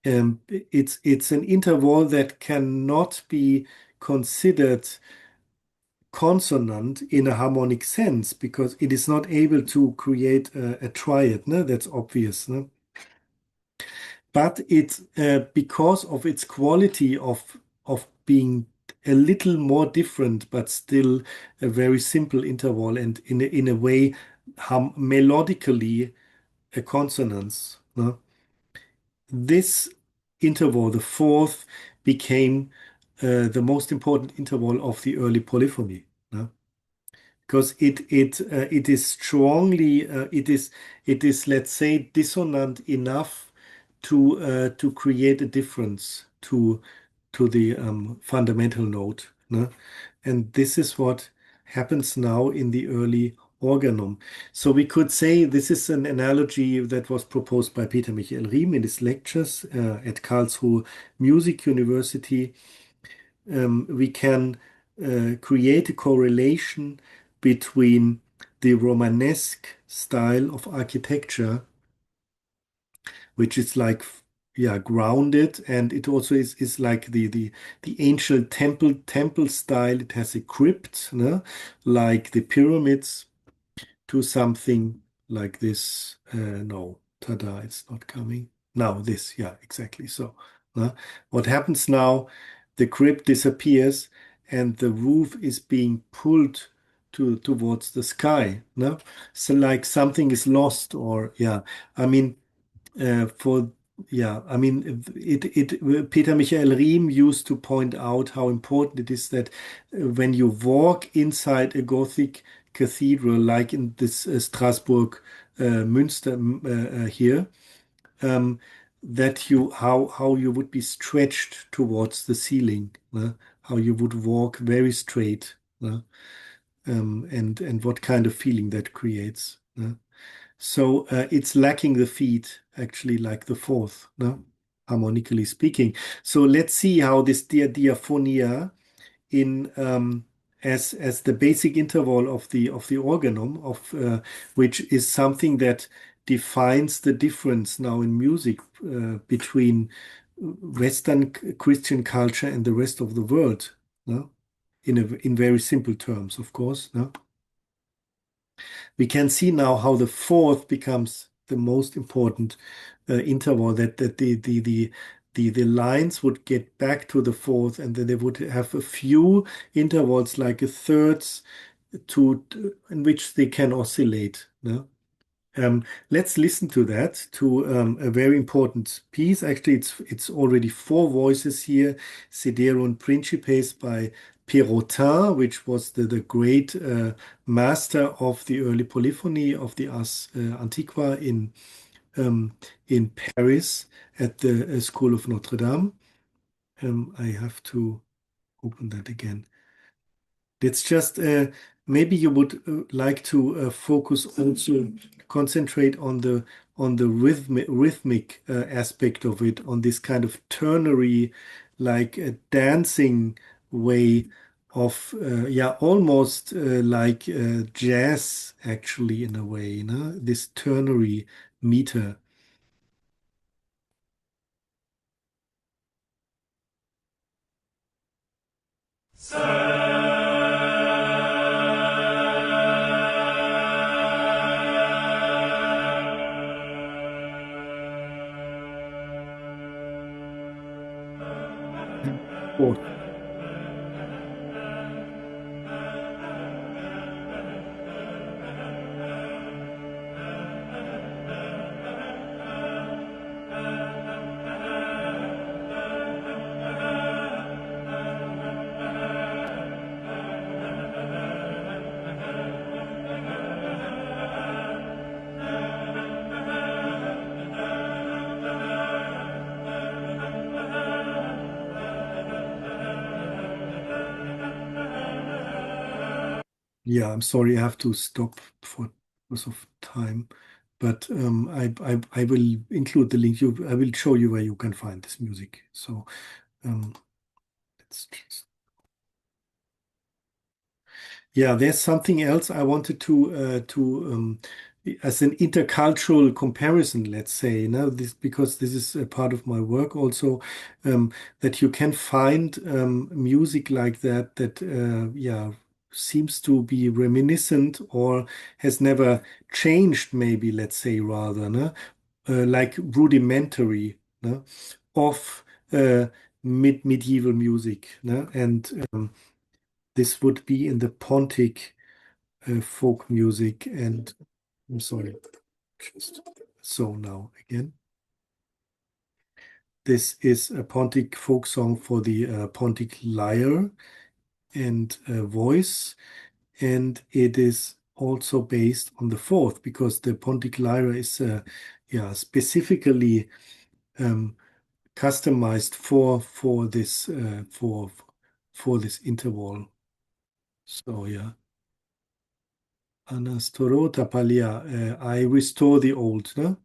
It's an interval that cannot be considered consonant in a harmonic sense because it is not able to create a triad. No? That's obvious. No? But it's because of its quality of being a little more different, but still a very simple interval, and in a way, melodically a consonance. No? This interval, the fourth, became the most important interval of the early polyphony. No? Because it is strongly it is, let's say, dissonant enough to create a difference to the fundamental note. No? And this is what happens now in the early organum. So we could say this is an analogy that was proposed by Peter-Michael Riehm in his lectures at Karlsruhe Music University. We can create a correlation between the Romanesque style of architecture, which is like, yeah, grounded, and it also is like the ancient temple style. It has a crypt, no? Like the pyramids, to something like this. No, tada, it's not coming. Now this, yeah, exactly. So, what happens now? The crypt disappears, and the roof is being pulled towards the sky. No, so like something is lost, or yeah, I mean, for yeah, I mean, Peter-Michael Riehm used to point out how important it is that when you walk inside a Gothic cathedral, like in this Strasbourg Münster here, um, that you how you would be stretched towards the ceiling, how you would walk very straight, and what kind of feeling that creates. So it's lacking the feet, actually, like the fourth, harmonically speaking. So let's see how this diaphonia in as the basic interval of the organum of which is something that defines the difference now in music between Western Christian culture and the rest of the world, in very simple terms, of course. We can see now how the fourth becomes the most important interval, that the lines would get back to the fourth, and then they would have a few intervals like a thirds to in which they can oscillate. No? Let's listen to that, to a very important piece. Actually, it's already four voices here. Sederun Principes by Perrotin, which was the great master of the early polyphony of the Ars Antiqua in Paris at the School of Notre Dame. I have to open that again. It's just maybe you would like to focus also, concentrate on the rhythmic aspect of it, on this kind of ternary, like a dancing way of yeah, almost like jazz, actually, in a way, this ternary meter. Oh, yeah, I'm sorry, I have to stop for because of time, but I will include the link. I will show you where you can find this music. So um, let's just. Yeah, there's something else I wanted to as an intercultural comparison, let's say, this, because this is a part of my work also, that you can find music like that yeah, seems to be reminiscent or has never changed, maybe, let's say, rather, no? Like rudimentary, no? Of medieval music, no? And this would be in the Pontic folk music. And I'm sorry, just so now again. This is a Pontic folk song for the Pontic lyre and voice, and it is also based on the fourth because the Pontic lyre is yeah, specifically um, customized for this interval. So yeah. Anastorota palia, I restore the old, no?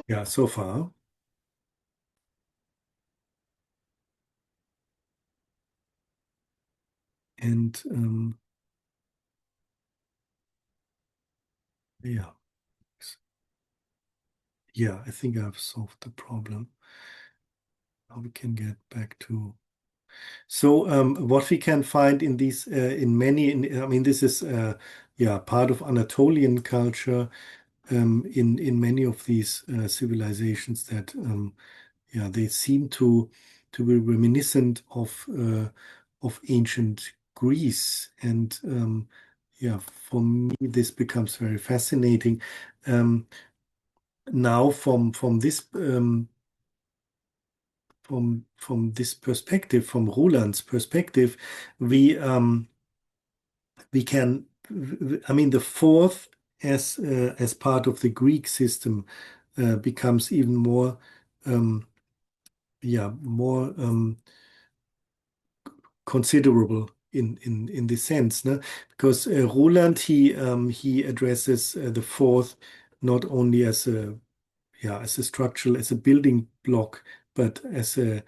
Yeah, so far. And Yeah. Yeah, I think I've solved the problem. Now we can get back to. So what we can find in these, in many, I mean, this is, yeah, part of Anatolian culture in many of these civilizations that, yeah, they seem to be reminiscent of ancient Greece. And yeah, for me, this becomes very fascinating. Um, Now, from this perspective, from Ruland's perspective, we we can, I mean, the fourth as part of the Greek system becomes even more, um, yeah, more considerable in this sense, no? Because Ruland he addresses the fourth not only as a, yeah, as a structural, as a building block, but as a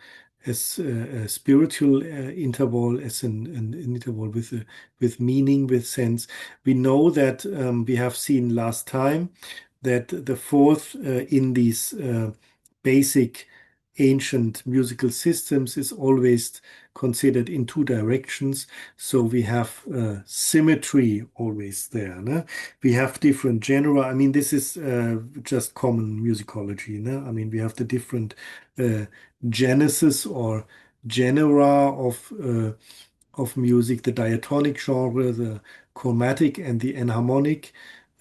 spiritual interval, as an interval with meaning, with sense. We know that we have seen last time that the fourth in these basic ancient musical systems is always considered in two directions. So we have symmetry always there. No? We have different genera. I mean, this is just common musicology. No? I mean, we have the different uh, genesis or genera of music, the diatonic genre, the chromatic, and the enharmonic,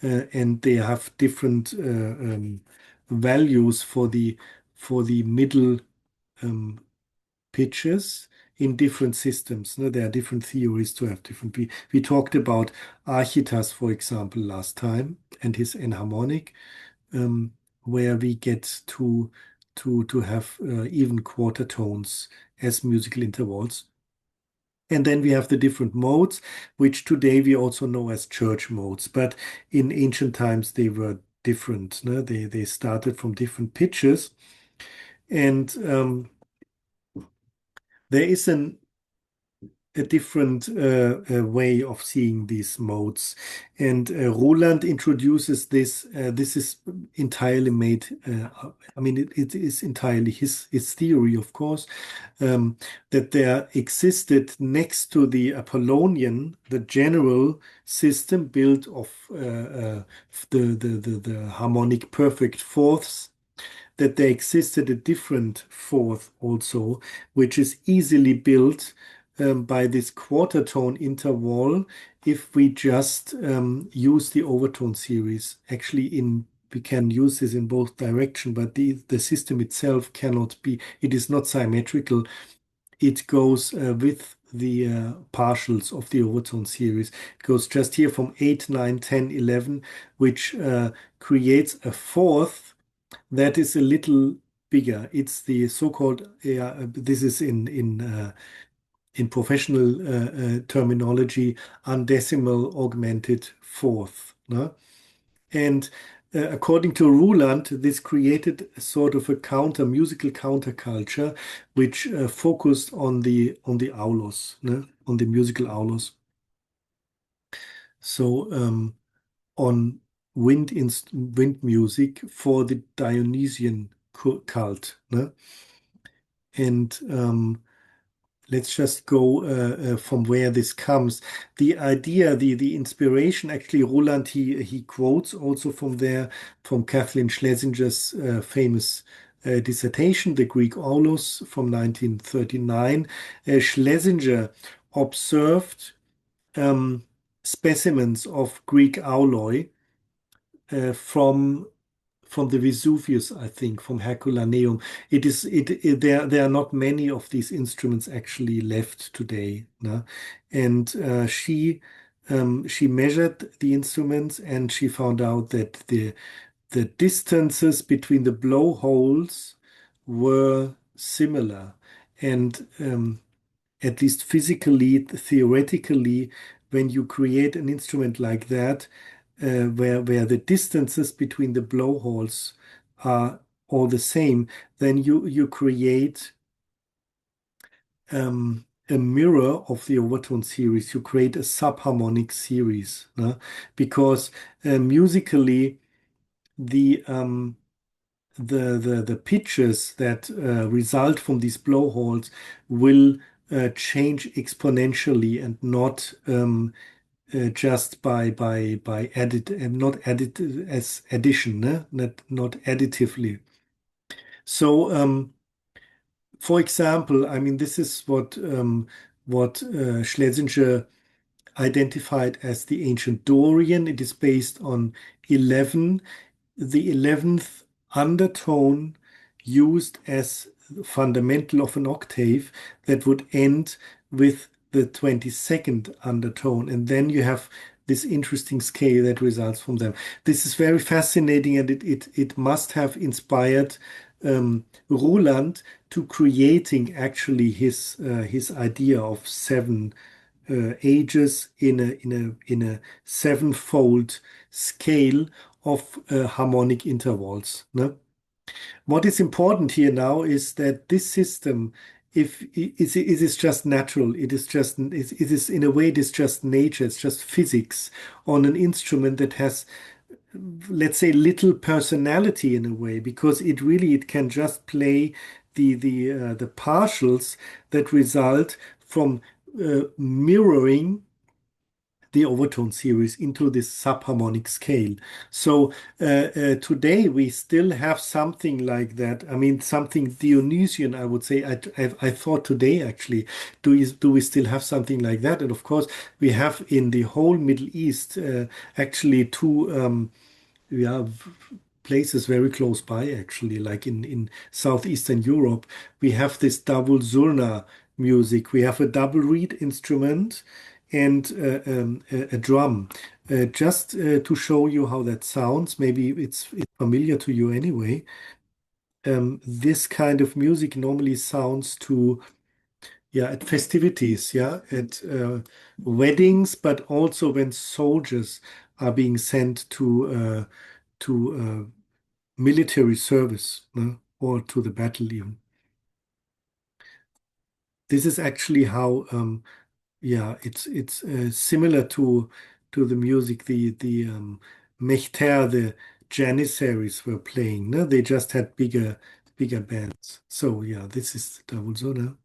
and they have different values for the middle um, pitches in different systems. No, there are different theories to have different. We talked about Archytas, for example, last time, and his enharmonic, um, where we get to have even quarter tones as musical intervals. And then we have the different modes, which today we also know as church modes. But in ancient times, they were different. No? They started from different pitches. And there is a different way of seeing these modes. And Ruland introduces this. This is entirely made, I mean, it is entirely his theory, of course, that there existed next to the Apollonian, the general system built of the harmonic perfect fourths, that there existed a different fourth also, which is easily built by this quarter tone interval if we just use the overtone series. Actually, we can use this in both direction, but the system itself cannot be, it is not symmetrical. It goes with the partials of the overtone series. It goes just here from 8, 9, 10, 11, which creates a fourth that is a little bigger. It's the so-called, this is in professional terminology, undecimal augmented fourth. No? And according to Ruland, this created a sort of a musical counterculture, which focused on the aulos, no? On the musical aulos. So on wind music for the Dionysian cult. No? And let's just go from where this comes. The idea, the inspiration, actually, Ruland, he quotes also from there, from Kathleen Schlesinger's famous dissertation, The Greek Aulos from 1939. Schlesinger observed specimens of Greek auloi from the Vesuvius, I think, from Herculaneum. There are not many of these instruments actually left today. No? And she measured the instruments and she found out that the distances between the blowholes were similar. And at least physically, theoretically, when you create an instrument like that, where the distances between the blowholes are all the same, then you create a mirror of the overtone series. You create a subharmonic series, because musically the the pitches that result from these blowholes will change exponentially and not just by edit and not edit as addition, not additively. So for example, I mean this is what Schlesinger identified as the ancient Dorian. It is based on 11, the 11th undertone used as fundamental of an octave that would end with the 22nd undertone. And then you have this interesting scale that results from them. This is very fascinating, and it must have inspired Ruland to creating actually his idea of seven ages in a sevenfold scale of harmonic intervals. No? What is important here now is that this system, if it is just natural, it is in a way it is just nature, it's just physics on an instrument that has, let's say, little personality in a way, because it can just play the partials that result from mirroring the overtone series into this subharmonic scale. So today we still have something like that. I mean, something Dionysian, I would say. I thought today actually, do we still have something like that? And of course, we have in the whole Middle East actually two yeah, places very close by, actually, like in southeastern Europe. We have this double zurna music. We have a double reed instrument and a drum. Just to show you how that sounds, maybe it's familiar to you anyway. This kind of music normally sounds to, yeah, at festivities, yeah, at weddings, but also when soldiers are being sent to military service, or to the battle even. This is actually how, yeah, it's similar to the music the Mechter, the Janissaries were playing. No? They just had bigger bands. So yeah, this is Davul Soda.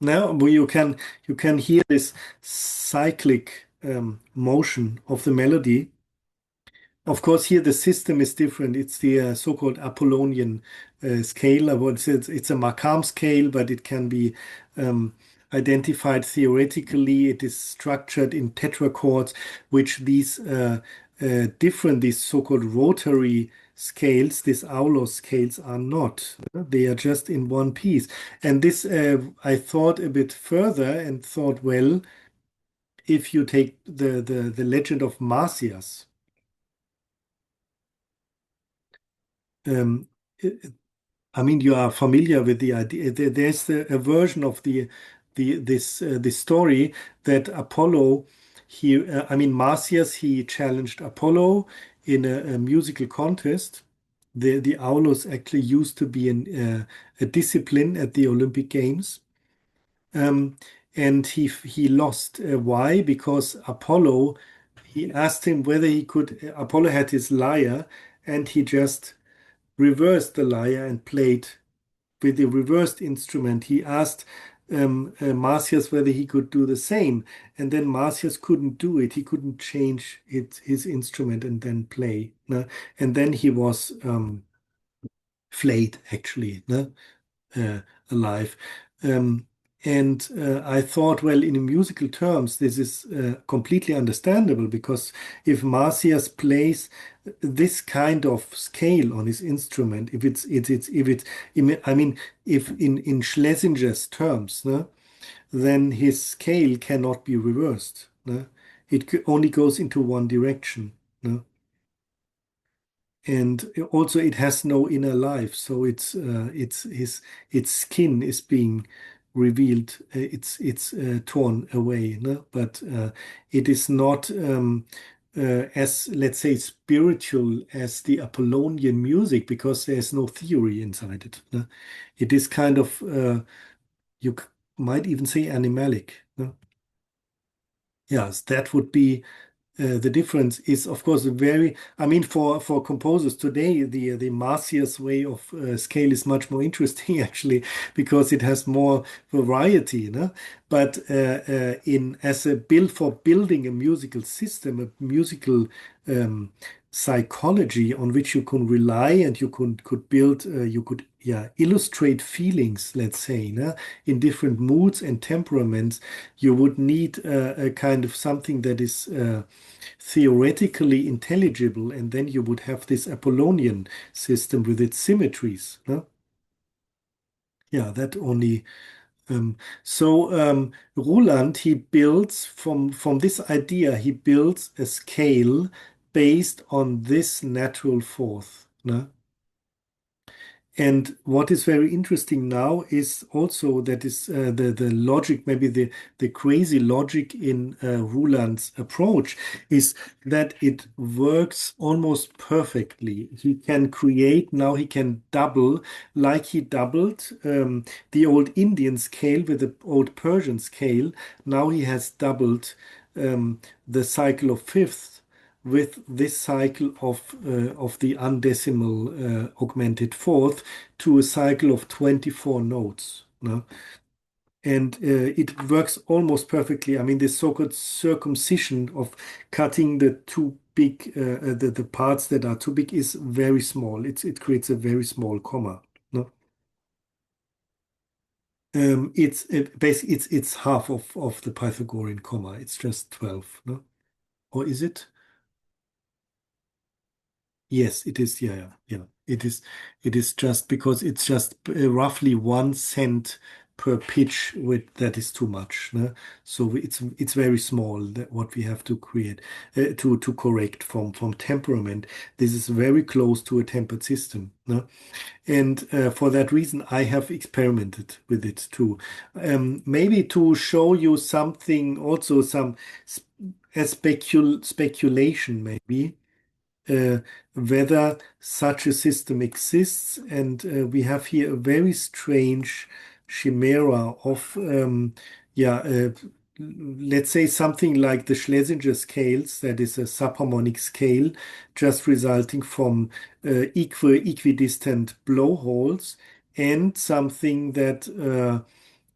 Now you can hear this cyclic motion of the melody. Of course, here the system is different. It's the so-called Apollonian scale. I would say it's a Markham scale, but it can be identified theoretically. It is structured in tetrachords, which these so-called rotary scales, these Aulos scales, are not. They are just in one piece. And this, I thought a bit further and thought, well, if you take the legend of Marsyas, um, I mean, you are familiar with the idea. There's a version of this story that Apollo, I mean, Marsyas, he challenged Apollo in a musical contest. The aulos actually used to be a discipline at the Olympic Games. Um, and he lost. Why? Because Apollo, he asked him whether he could. Apollo had his lyre, and he just reversed the lyre and played with the reversed instrument. He asked Marsyas whether he could do the same, and then Marsyas couldn't do it. He couldn't change his instrument and then play. And then he was flayed, actually, alive. Um, and I thought, well, in musical terms, this is completely understandable, because if Marsyas plays this kind of scale on his instrument, I mean, if in Schlesinger's terms, then his scale cannot be reversed. It only goes into one direction. and also it has no inner life, so it's his its skin is being revealed, it's torn away, no? But it is not as, let's say, spiritual as the Apollonian music, because there's no theory inside it, no? It is kind of you might even say animalic, no? Yes, that would be the difference is, of course, very. I mean, for composers today, the Marcia's way of scale is much more interesting, actually, because it has more variety, you know. But in as a build for building a musical system, a musical um, psychology on which you can rely, and you could build, you could, yeah, illustrate feelings, let's say, no? In different moods and temperaments, you would need a kind of something that is theoretically intelligible, and then you would have this Apollonian system with its symmetries. No? Yeah, that only. Ruland, he builds from this idea, he builds a scale based on this natural fourth. No? And what is very interesting now is also that is the logic, maybe the crazy logic in Ruland's approach is that it works almost perfectly. He can create now, he can double, like he doubled the old Indian scale with the old Persian scale. Now he has doubled the cycle of fifths with this cycle of the undecimal augmented fourth to a cycle of 24 notes. No? And it works almost perfectly. I mean, this so-called circumcision of cutting the too big, the parts that are too big is very small. It creates a very small comma. No? It's half of the Pythagorean comma. It's just 12. No? Or is it? Yes, it is. Yeah, yeah, yeah. It is. It is just because it's just roughly 1 cent per pitch. With that is too much. No? So it's very small that what we have to create to correct from temperament. This is very close to a tempered system. No? And for that reason, I have experimented with it too. Maybe to show you something, also some speculation, maybe uh, whether such a system exists. And we have here a very strange chimera of, yeah, let's say something like the Schlesinger scales, that is a subharmonic scale, just resulting from equidistant blowholes, and something that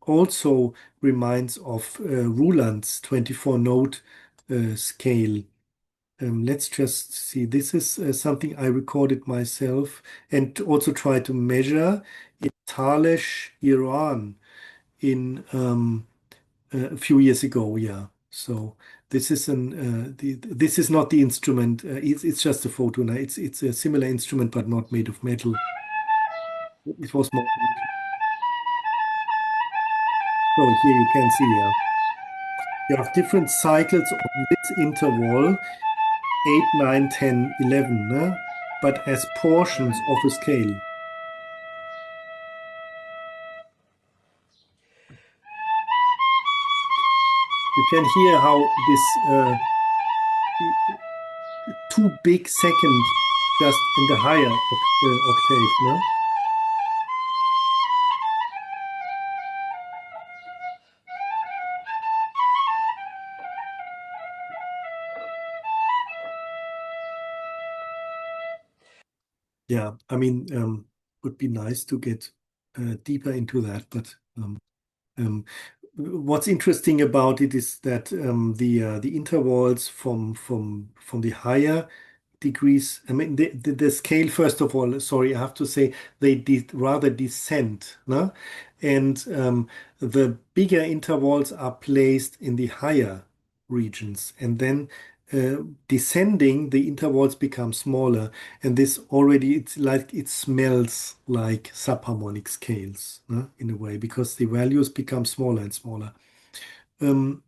also reminds of Ruland's 24 note scale. Let's just see. This is something I recorded myself and also tried to measure in Talesh, Iran, in a few years ago. Yeah. So this is this is not the instrument. It's just a photo now. It's a similar instrument but not made of metal. It was more. So here you can see. Yeah, you have different cycles on this interval. 8, 9, 10, 11, ne? But as portions of a scale. You can hear how this two big second just in the higher octave, no? Yeah, I mean, would be nice to get deeper into that, but um, what's interesting about it is that the intervals from the higher degrees. I mean, the scale, first of all, sorry, I have to say they did rather descend, no? And the bigger intervals are placed in the higher regions, and then descending, the intervals become smaller, and this already, it's like it smells like subharmonic scales, no? In a way, because the values become smaller and smaller. Um,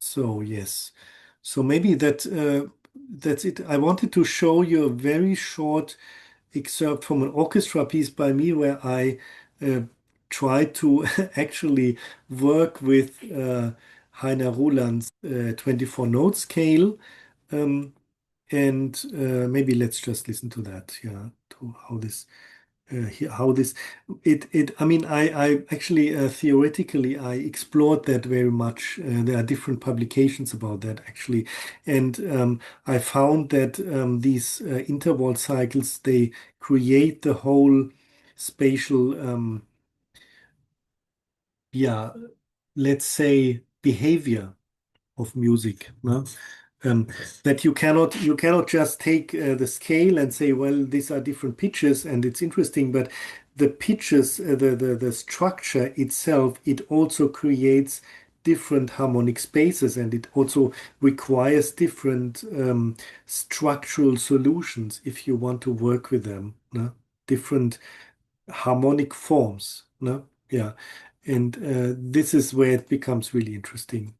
so yes, so maybe that that's it. I wanted to show you a very short excerpt from an orchestra piece by me where I uh, try to actually work with Heiner Ruland's 24 note scale. Um, and maybe let's just listen to that, yeah, to how this I mean I actually theoretically I explored that very much. There are different publications about that actually, and I found that these interval cycles, they create the whole spatial yeah, let's say behavior of music, no? Um, that you cannot just take the scale and say, well, these are different pitches and it's interesting, but the pitches, the structure itself, it also creates different harmonic spaces, and it also requires different structural solutions if you want to work with them, no? Different harmonic forms, no? Yeah, and this is where it becomes really interesting.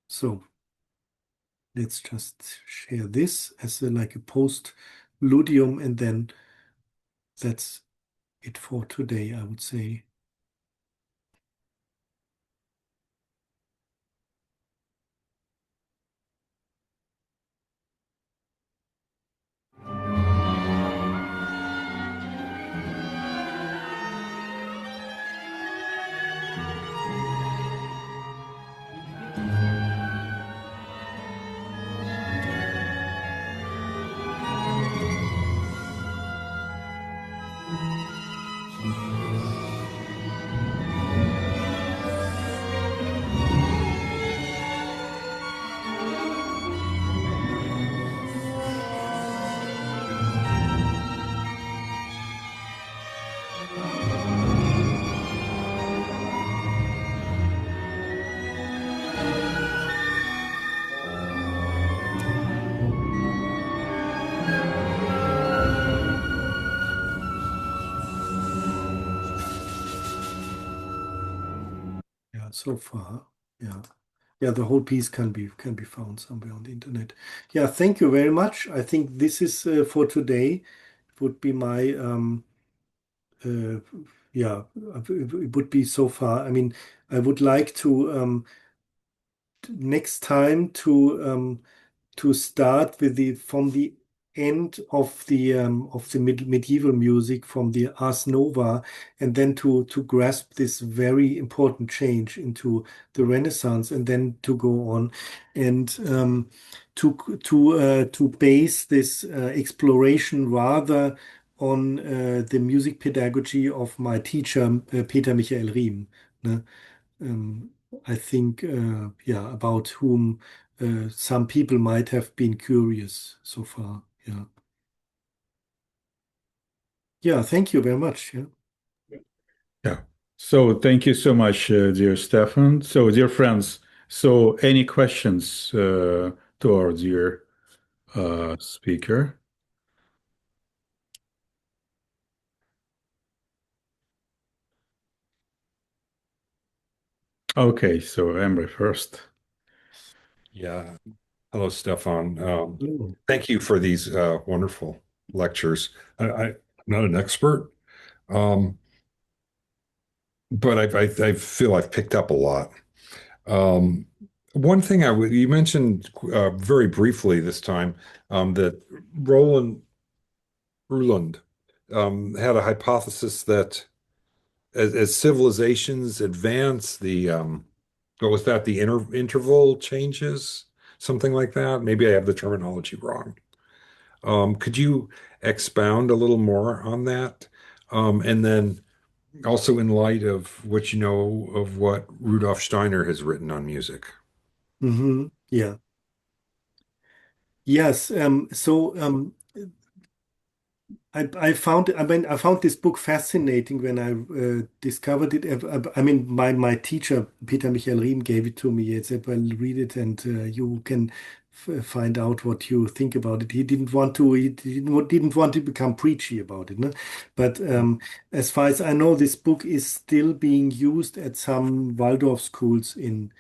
So. Let's just share this as like a post ludium, and then that's it for today, I would say. Yeah, so far. Yeah. Yeah, the whole piece can be found somewhere on the internet. Yeah, thank you very much. I think this is for today. It would be my uh, yeah, it would be so far. I mean, I would like to next time to start with the from the end of the medieval music, from the Ars Nova, and then to grasp this very important change into the Renaissance, and then to go on and to base this exploration rather on the music pedagogy of my teacher Peter-Michael Riehm. Ne? Um, I think, yeah, about whom some people might have been curious so far. Yeah. Yeah, thank you very much. Yeah. Yeah. So thank you so much, dear Stefan. So, dear friends, so any questions to our dear speaker? Okay, so Emre first. Yeah. Hello, Stefan. Hello. Thank you for these wonderful lectures. I'm not an expert, um, but I feel I've picked up a lot. Um, One thing you mentioned very briefly this time that Roland Ruland had a hypothesis that as civilizations advance, what was that? The interval changes, something like that. Maybe I have the terminology wrong. Could you expound a little more on that? And then also in light of what you know of what Rudolf Steiner has written on music. Yeah. Yes. I found this book fascinating when I discovered it. I mean, my teacher, Peter-Michael Riehm, gave it to me. He said, well, read it and you can find out what you think about it. He didn't want to become preachy about it. No? But as far as I know, this book is still being used at some Waldorf schools in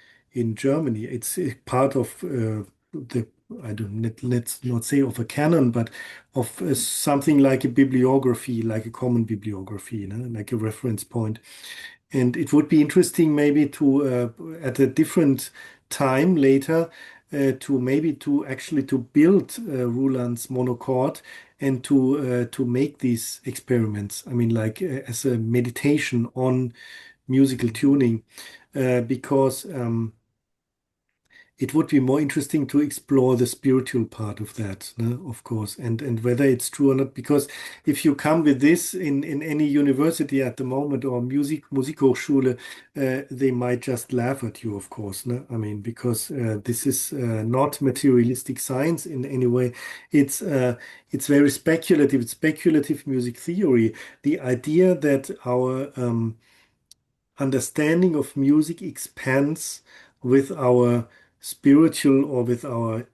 Germany. It's part of the I don't let's not say of a canon, but of something like a bibliography, like a common bibliography, you know, like a reference point. And it would be interesting maybe to at a different time later to maybe to actually to build Ruland's monochord and to make these experiments. I mean, like as a meditation on musical tuning, because it would be more interesting to explore the spiritual part of that, no? Of course, and whether it's true or not. Because if you come with this in any university at the moment or Musikhochschule, they might just laugh at you, of course, no? I mean, because this is not materialistic science in any way. It's very speculative. It's speculative music theory. The idea that our understanding of music expands with our spiritual or with our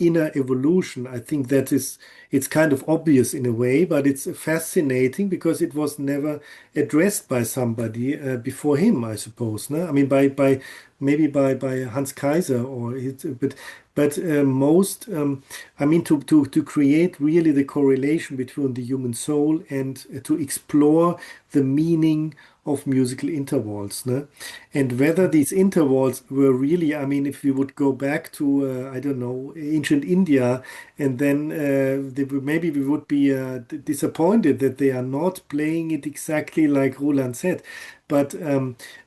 inner evolution. I think that is it's kind of obvious in a way, but it's fascinating because it was never addressed by somebody before him, I suppose. No? I mean, by maybe by Hans Kaiser or it, but most I mean to create really the correlation between the human soul and to explore the meaning of musical intervals, no? And whether these intervals were really, I mean, if we would go back to, I don't know, ancient India, and then maybe we would be disappointed that they are not playing it exactly like Roland said. But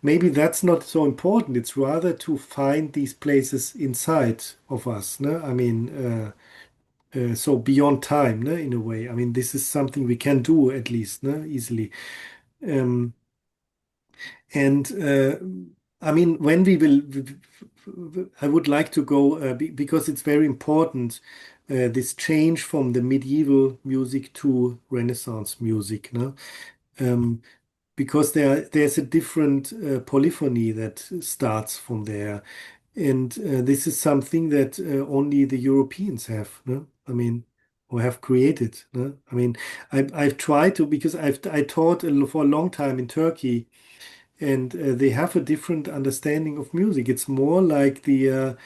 maybe that's not so important. It's rather to find these places inside of us, no? I mean, so beyond time, no? In a way. I mean, this is something we can do at least, no? Easily. Um, and I mean, when we will, I would like to go because it's very important, this change from the medieval music to Renaissance music, no? Um, because there's a different polyphony that starts from there. And this is something that only the Europeans have, no? I mean, or have created, no? I mean, I've tried to, because I taught for a long time in Turkey, and they have a different understanding of music. It's more like the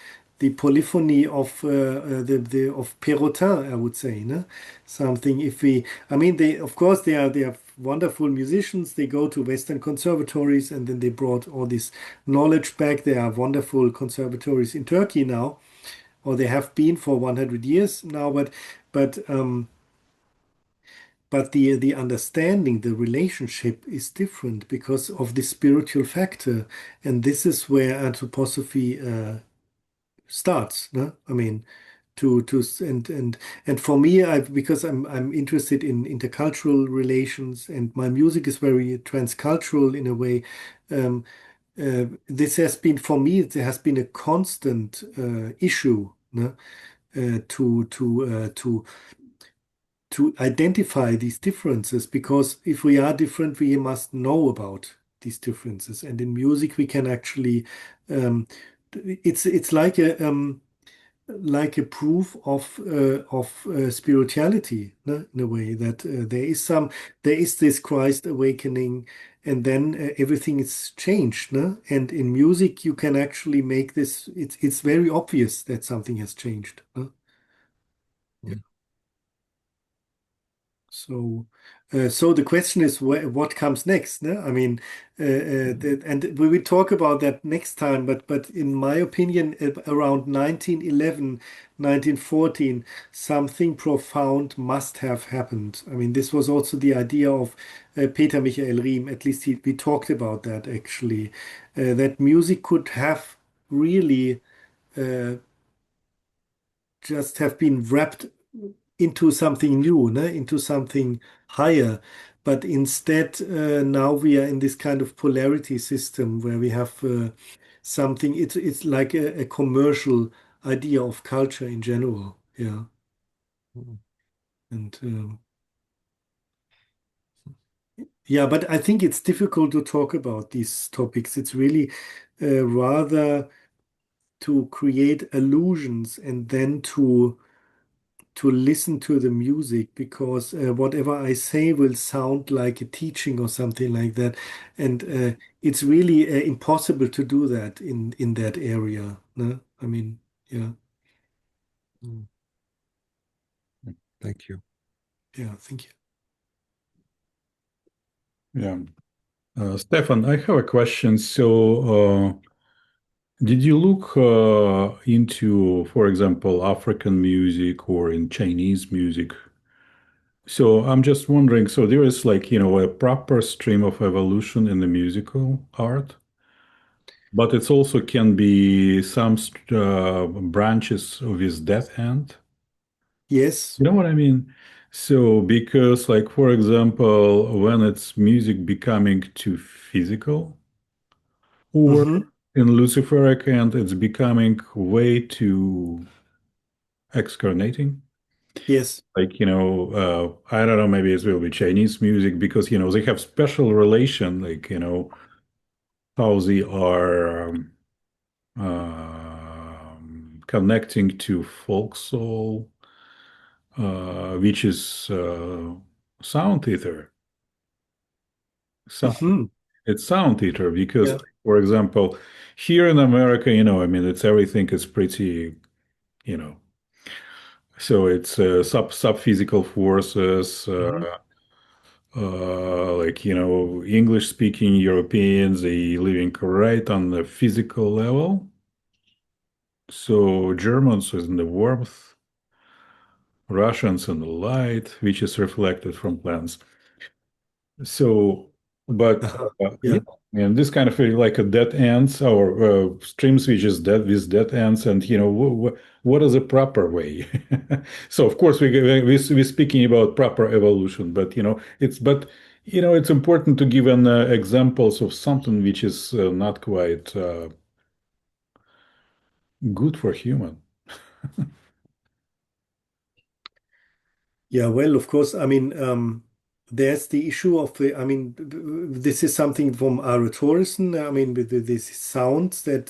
polyphony of the of Perrotin, I would say, no? Something if we, I mean, they of course they are wonderful musicians. They go to Western conservatories, and then they brought all this knowledge back. There are wonderful conservatories in Turkey now, or they have been for 100 years now. But the understanding, the relationship is different because of the spiritual factor, and this is where anthroposophy starts. No? I mean, and for me, because I'm interested in intercultural relations, and my music is very transcultural in a way. Um, this has been for me. There has been a constant issue. No? To identify these differences, because if we are different, we must know about these differences. And in music, we can actually, um, it's like a proof of spirituality, no? In a way that there is this Christ awakening, and then everything is changed, no? And in music, you can actually make this. It's very obvious that something has changed, no? So, so the question is, what comes next? No? I mean, and we will talk about that next time. But in my opinion, around 1911, 1914, something profound must have happened. I mean, this was also the idea of Peter-Michael Riehm. At least we talked about that actually, that music could have really uh, just have been wrapped into something new, ne? Into something higher. But instead, now we are in this kind of polarity system where we have something. It's like a commercial idea of culture in general. Yeah, and yeah, but I think it's difficult to talk about these topics. It's really rather to create illusions and then to listen to the music, because whatever I say will sound like a teaching or something like that, and it's really impossible to do that in that area. No? I mean, yeah. Mm. Thank you. Yeah, thank you. Yeah. Stefan, I have a question. So, did you look into, for example, African music or in Chinese music? So I'm just wondering, so there is like, a proper stream of evolution in the musical art, but it's also can be some branches of his death end. Yes. You know what I mean? So because like, for example, when it's music becoming too physical, or Hmm. in Luciferic and it's becoming way too excarnating. Yes. Like, I don't know, maybe it will be Chinese music because, they have special relation, like, how they are connecting to folk soul, which is sound theater. So Hmm. it's sound theater because, Yeah. for example, here in America, I mean, it's everything is pretty, you know, so it's sub physical forces, Hmm. like English speaking Europeans, they living right on the physical level. So Germans is in the warmth, Russians in the light, which is reflected from plants. So, but Uh-huh. yeah, Yeah. and this kind of like a dead ends or streams which is dead with dead ends, and what is a proper way? So of course we're speaking about proper evolution, but it's important to give an examples of something which is not quite good for human. Yeah, well, of course, I mean, there's the issue of the, I mean, this is something from Ara Torresen, I mean, with these sounds that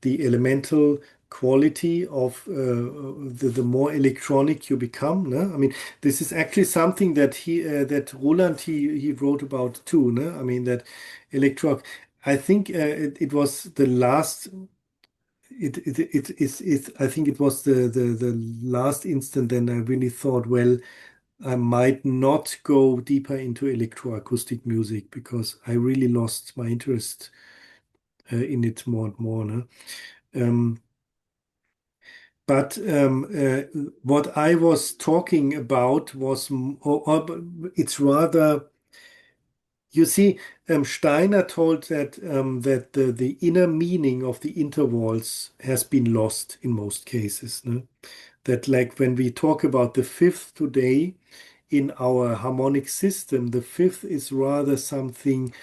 the elemental quality of the more electronic you become, no? I mean, this is actually something that that Ruland he wrote about too, no? I mean, that electro, I think it was the last I think it was the last instant then I really thought, well, I might not go deeper into electroacoustic music because I really lost my interest in it more and more. No? Um, but what I was talking about was, or it's rather, you see, Steiner told that that the inner meaning of the intervals has been lost in most cases. No? That like when we talk about the fifth today in our harmonic system, the fifth is rather something.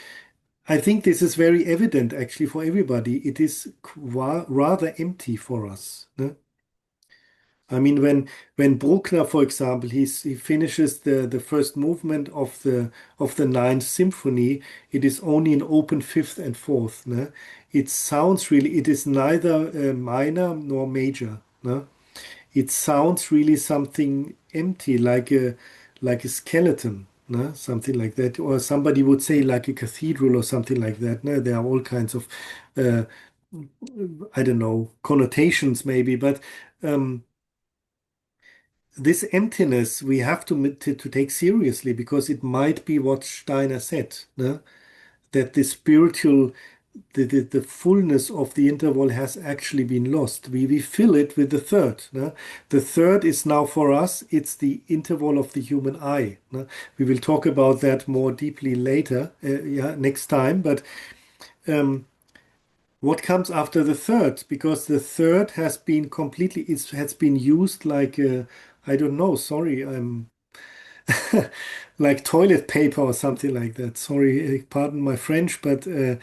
I think this is very evident actually for everybody. It is rather empty for us. No? I mean, when Bruckner, for example, he finishes the first movement of the Ninth Symphony, it is only an open fifth and fourth. No? It sounds really, it is neither minor nor major. No? It sounds really something empty, like a skeleton, no? Something like that, or somebody would say like a cathedral or something like that. No? There are all kinds of uh, I don't know connotations maybe, but this emptiness we have to take seriously because it might be what Steiner said, no? That the spiritual the fullness of the interval has actually been lost. We fill it with the third. No? The third is now for us, it's the interval of the human eye. No? We will talk about that more deeply later, yeah, next time. But um, what comes after the third? Because the third has been completely, it has been used like, I don't know, sorry, I'm like toilet paper or something like that. Sorry, pardon my French, but uh,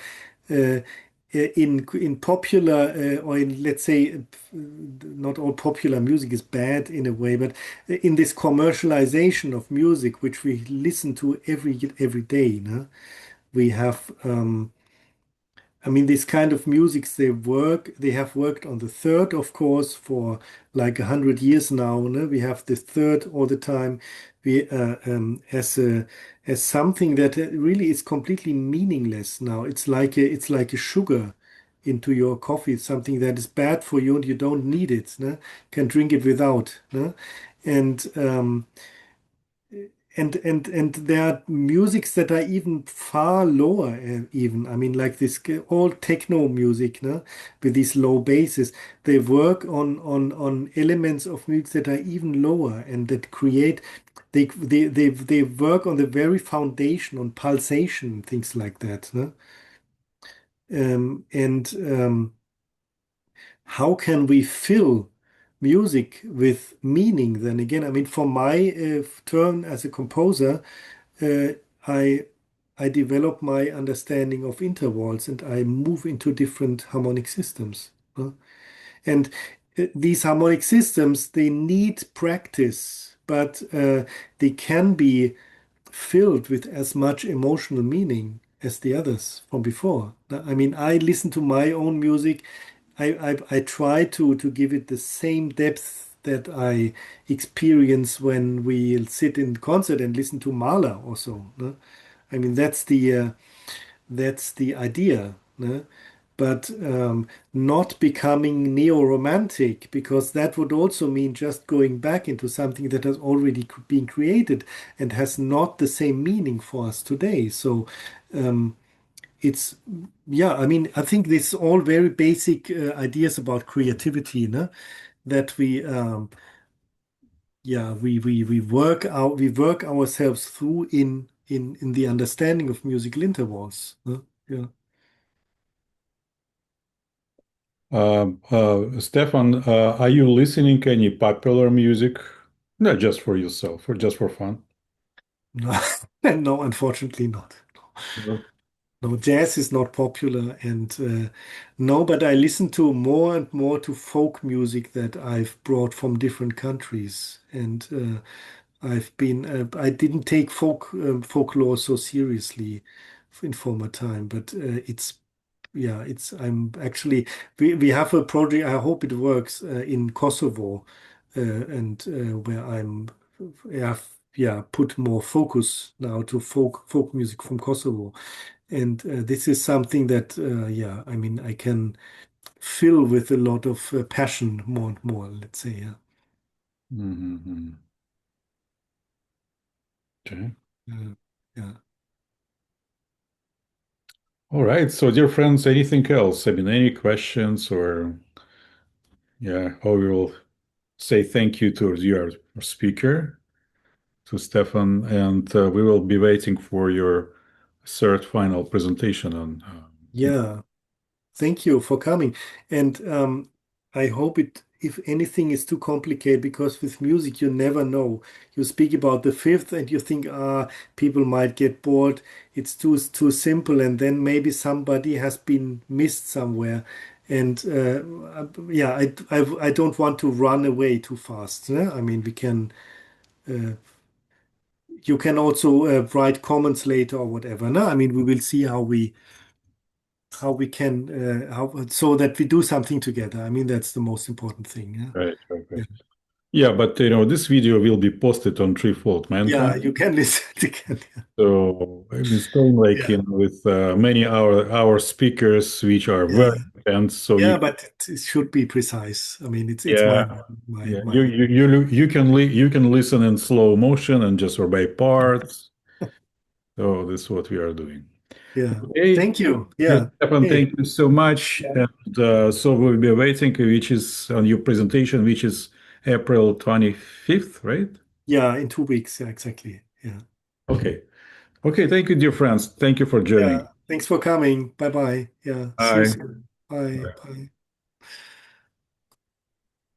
in popular or in let's say not all popular music is bad in a way, but in this commercialization of music, which we listen to every day, no? We have I mean, these kind of musics, they have worked on the third, of course, for like 100 years now. No? We have the third all the time as something that really is completely meaningless now. It's like a sugar into your coffee, something that is bad for you and you don't need it, ne? Can drink it without, ne? And and there are musics that are even far lower, even. I mean, like this all techno music, no, with these low basses. They work on elements of music that are even lower and that create. They work on the very foundation, on pulsation, things like that, no? And how can we fill music with meaning then again? I mean, for my turn as a composer, uh, I I develop my understanding of intervals and I move into different harmonic systems. And these harmonic systems, they need practice, but they can be filled with as much emotional meaning as the others from before. I mean, I listen to my own music. I try to give it the same depth that I experience when we sit in concert and listen to Mahler or so. No? I mean, that's the idea. No? But not becoming neo-romantic, because that would also mean just going back into something that has already been created and has not the same meaning for us today. So um, it's, yeah, I mean, I think this all very basic ideas about creativity, no? That we work out, we work ourselves through in the understanding of musical intervals. No? Yeah. Stefan, are you listening any popular music? Not just for yourself, or just for fun? No, no, unfortunately not. No. No, jazz is not popular, and no, but I listen to more and more to folk music that I've brought from different countries, and I didn't take folklore so seriously in former time, but I'm actually, we have a project, I hope it works, in Kosovo, and where have, put more focus now to folk music from Kosovo. And this is something that, I mean, I can fill with a lot of passion more and more, let's say. Yeah. Mhm. Okay. Uh, yeah. All right. So, dear friends, anything else? I mean, any questions or yeah, or we will say thank you to your speaker, to Stefan, and we will be waiting for your third final presentation on. Yeah. Thank you for coming. And I hope if anything is too complicated, because with music, you never know. You speak about the fifth and you think, people might get bored. It's too simple. And then maybe somebody has been missed somewhere. And I don't want to run away too fast. Yeah? I mean, uh, you can also write comments later or whatever. No? I mean, we will see how we can how so that we do something together. I mean, that's the most important thing. Yeah. Right, right, Yeah. right. Yeah, but this video will be posted on Threefold Yeah, Mankind. you can listen again. So I've been staying like Yeah. with many our speakers, which are Yeah. very intense. So Yeah, but it should be precise. I mean, it's yeah, my yeah, my you can listen in slow motion and just obey parts. So this is what we are doing. yeah. Okay, Thank you. yes, Yeah. Stefan, Hey. thank you so much. Yeah. And so we'll be waiting, which is on your presentation, which is April 25th, right? Yeah, in 2 weeks. Yeah, exactly. Yeah. Okay. Okay, thank you, dear friends. Thank you for Yeah. joining. Thanks for coming. Bye bye. Yeah. See you Bye. soon. Bye. Bye.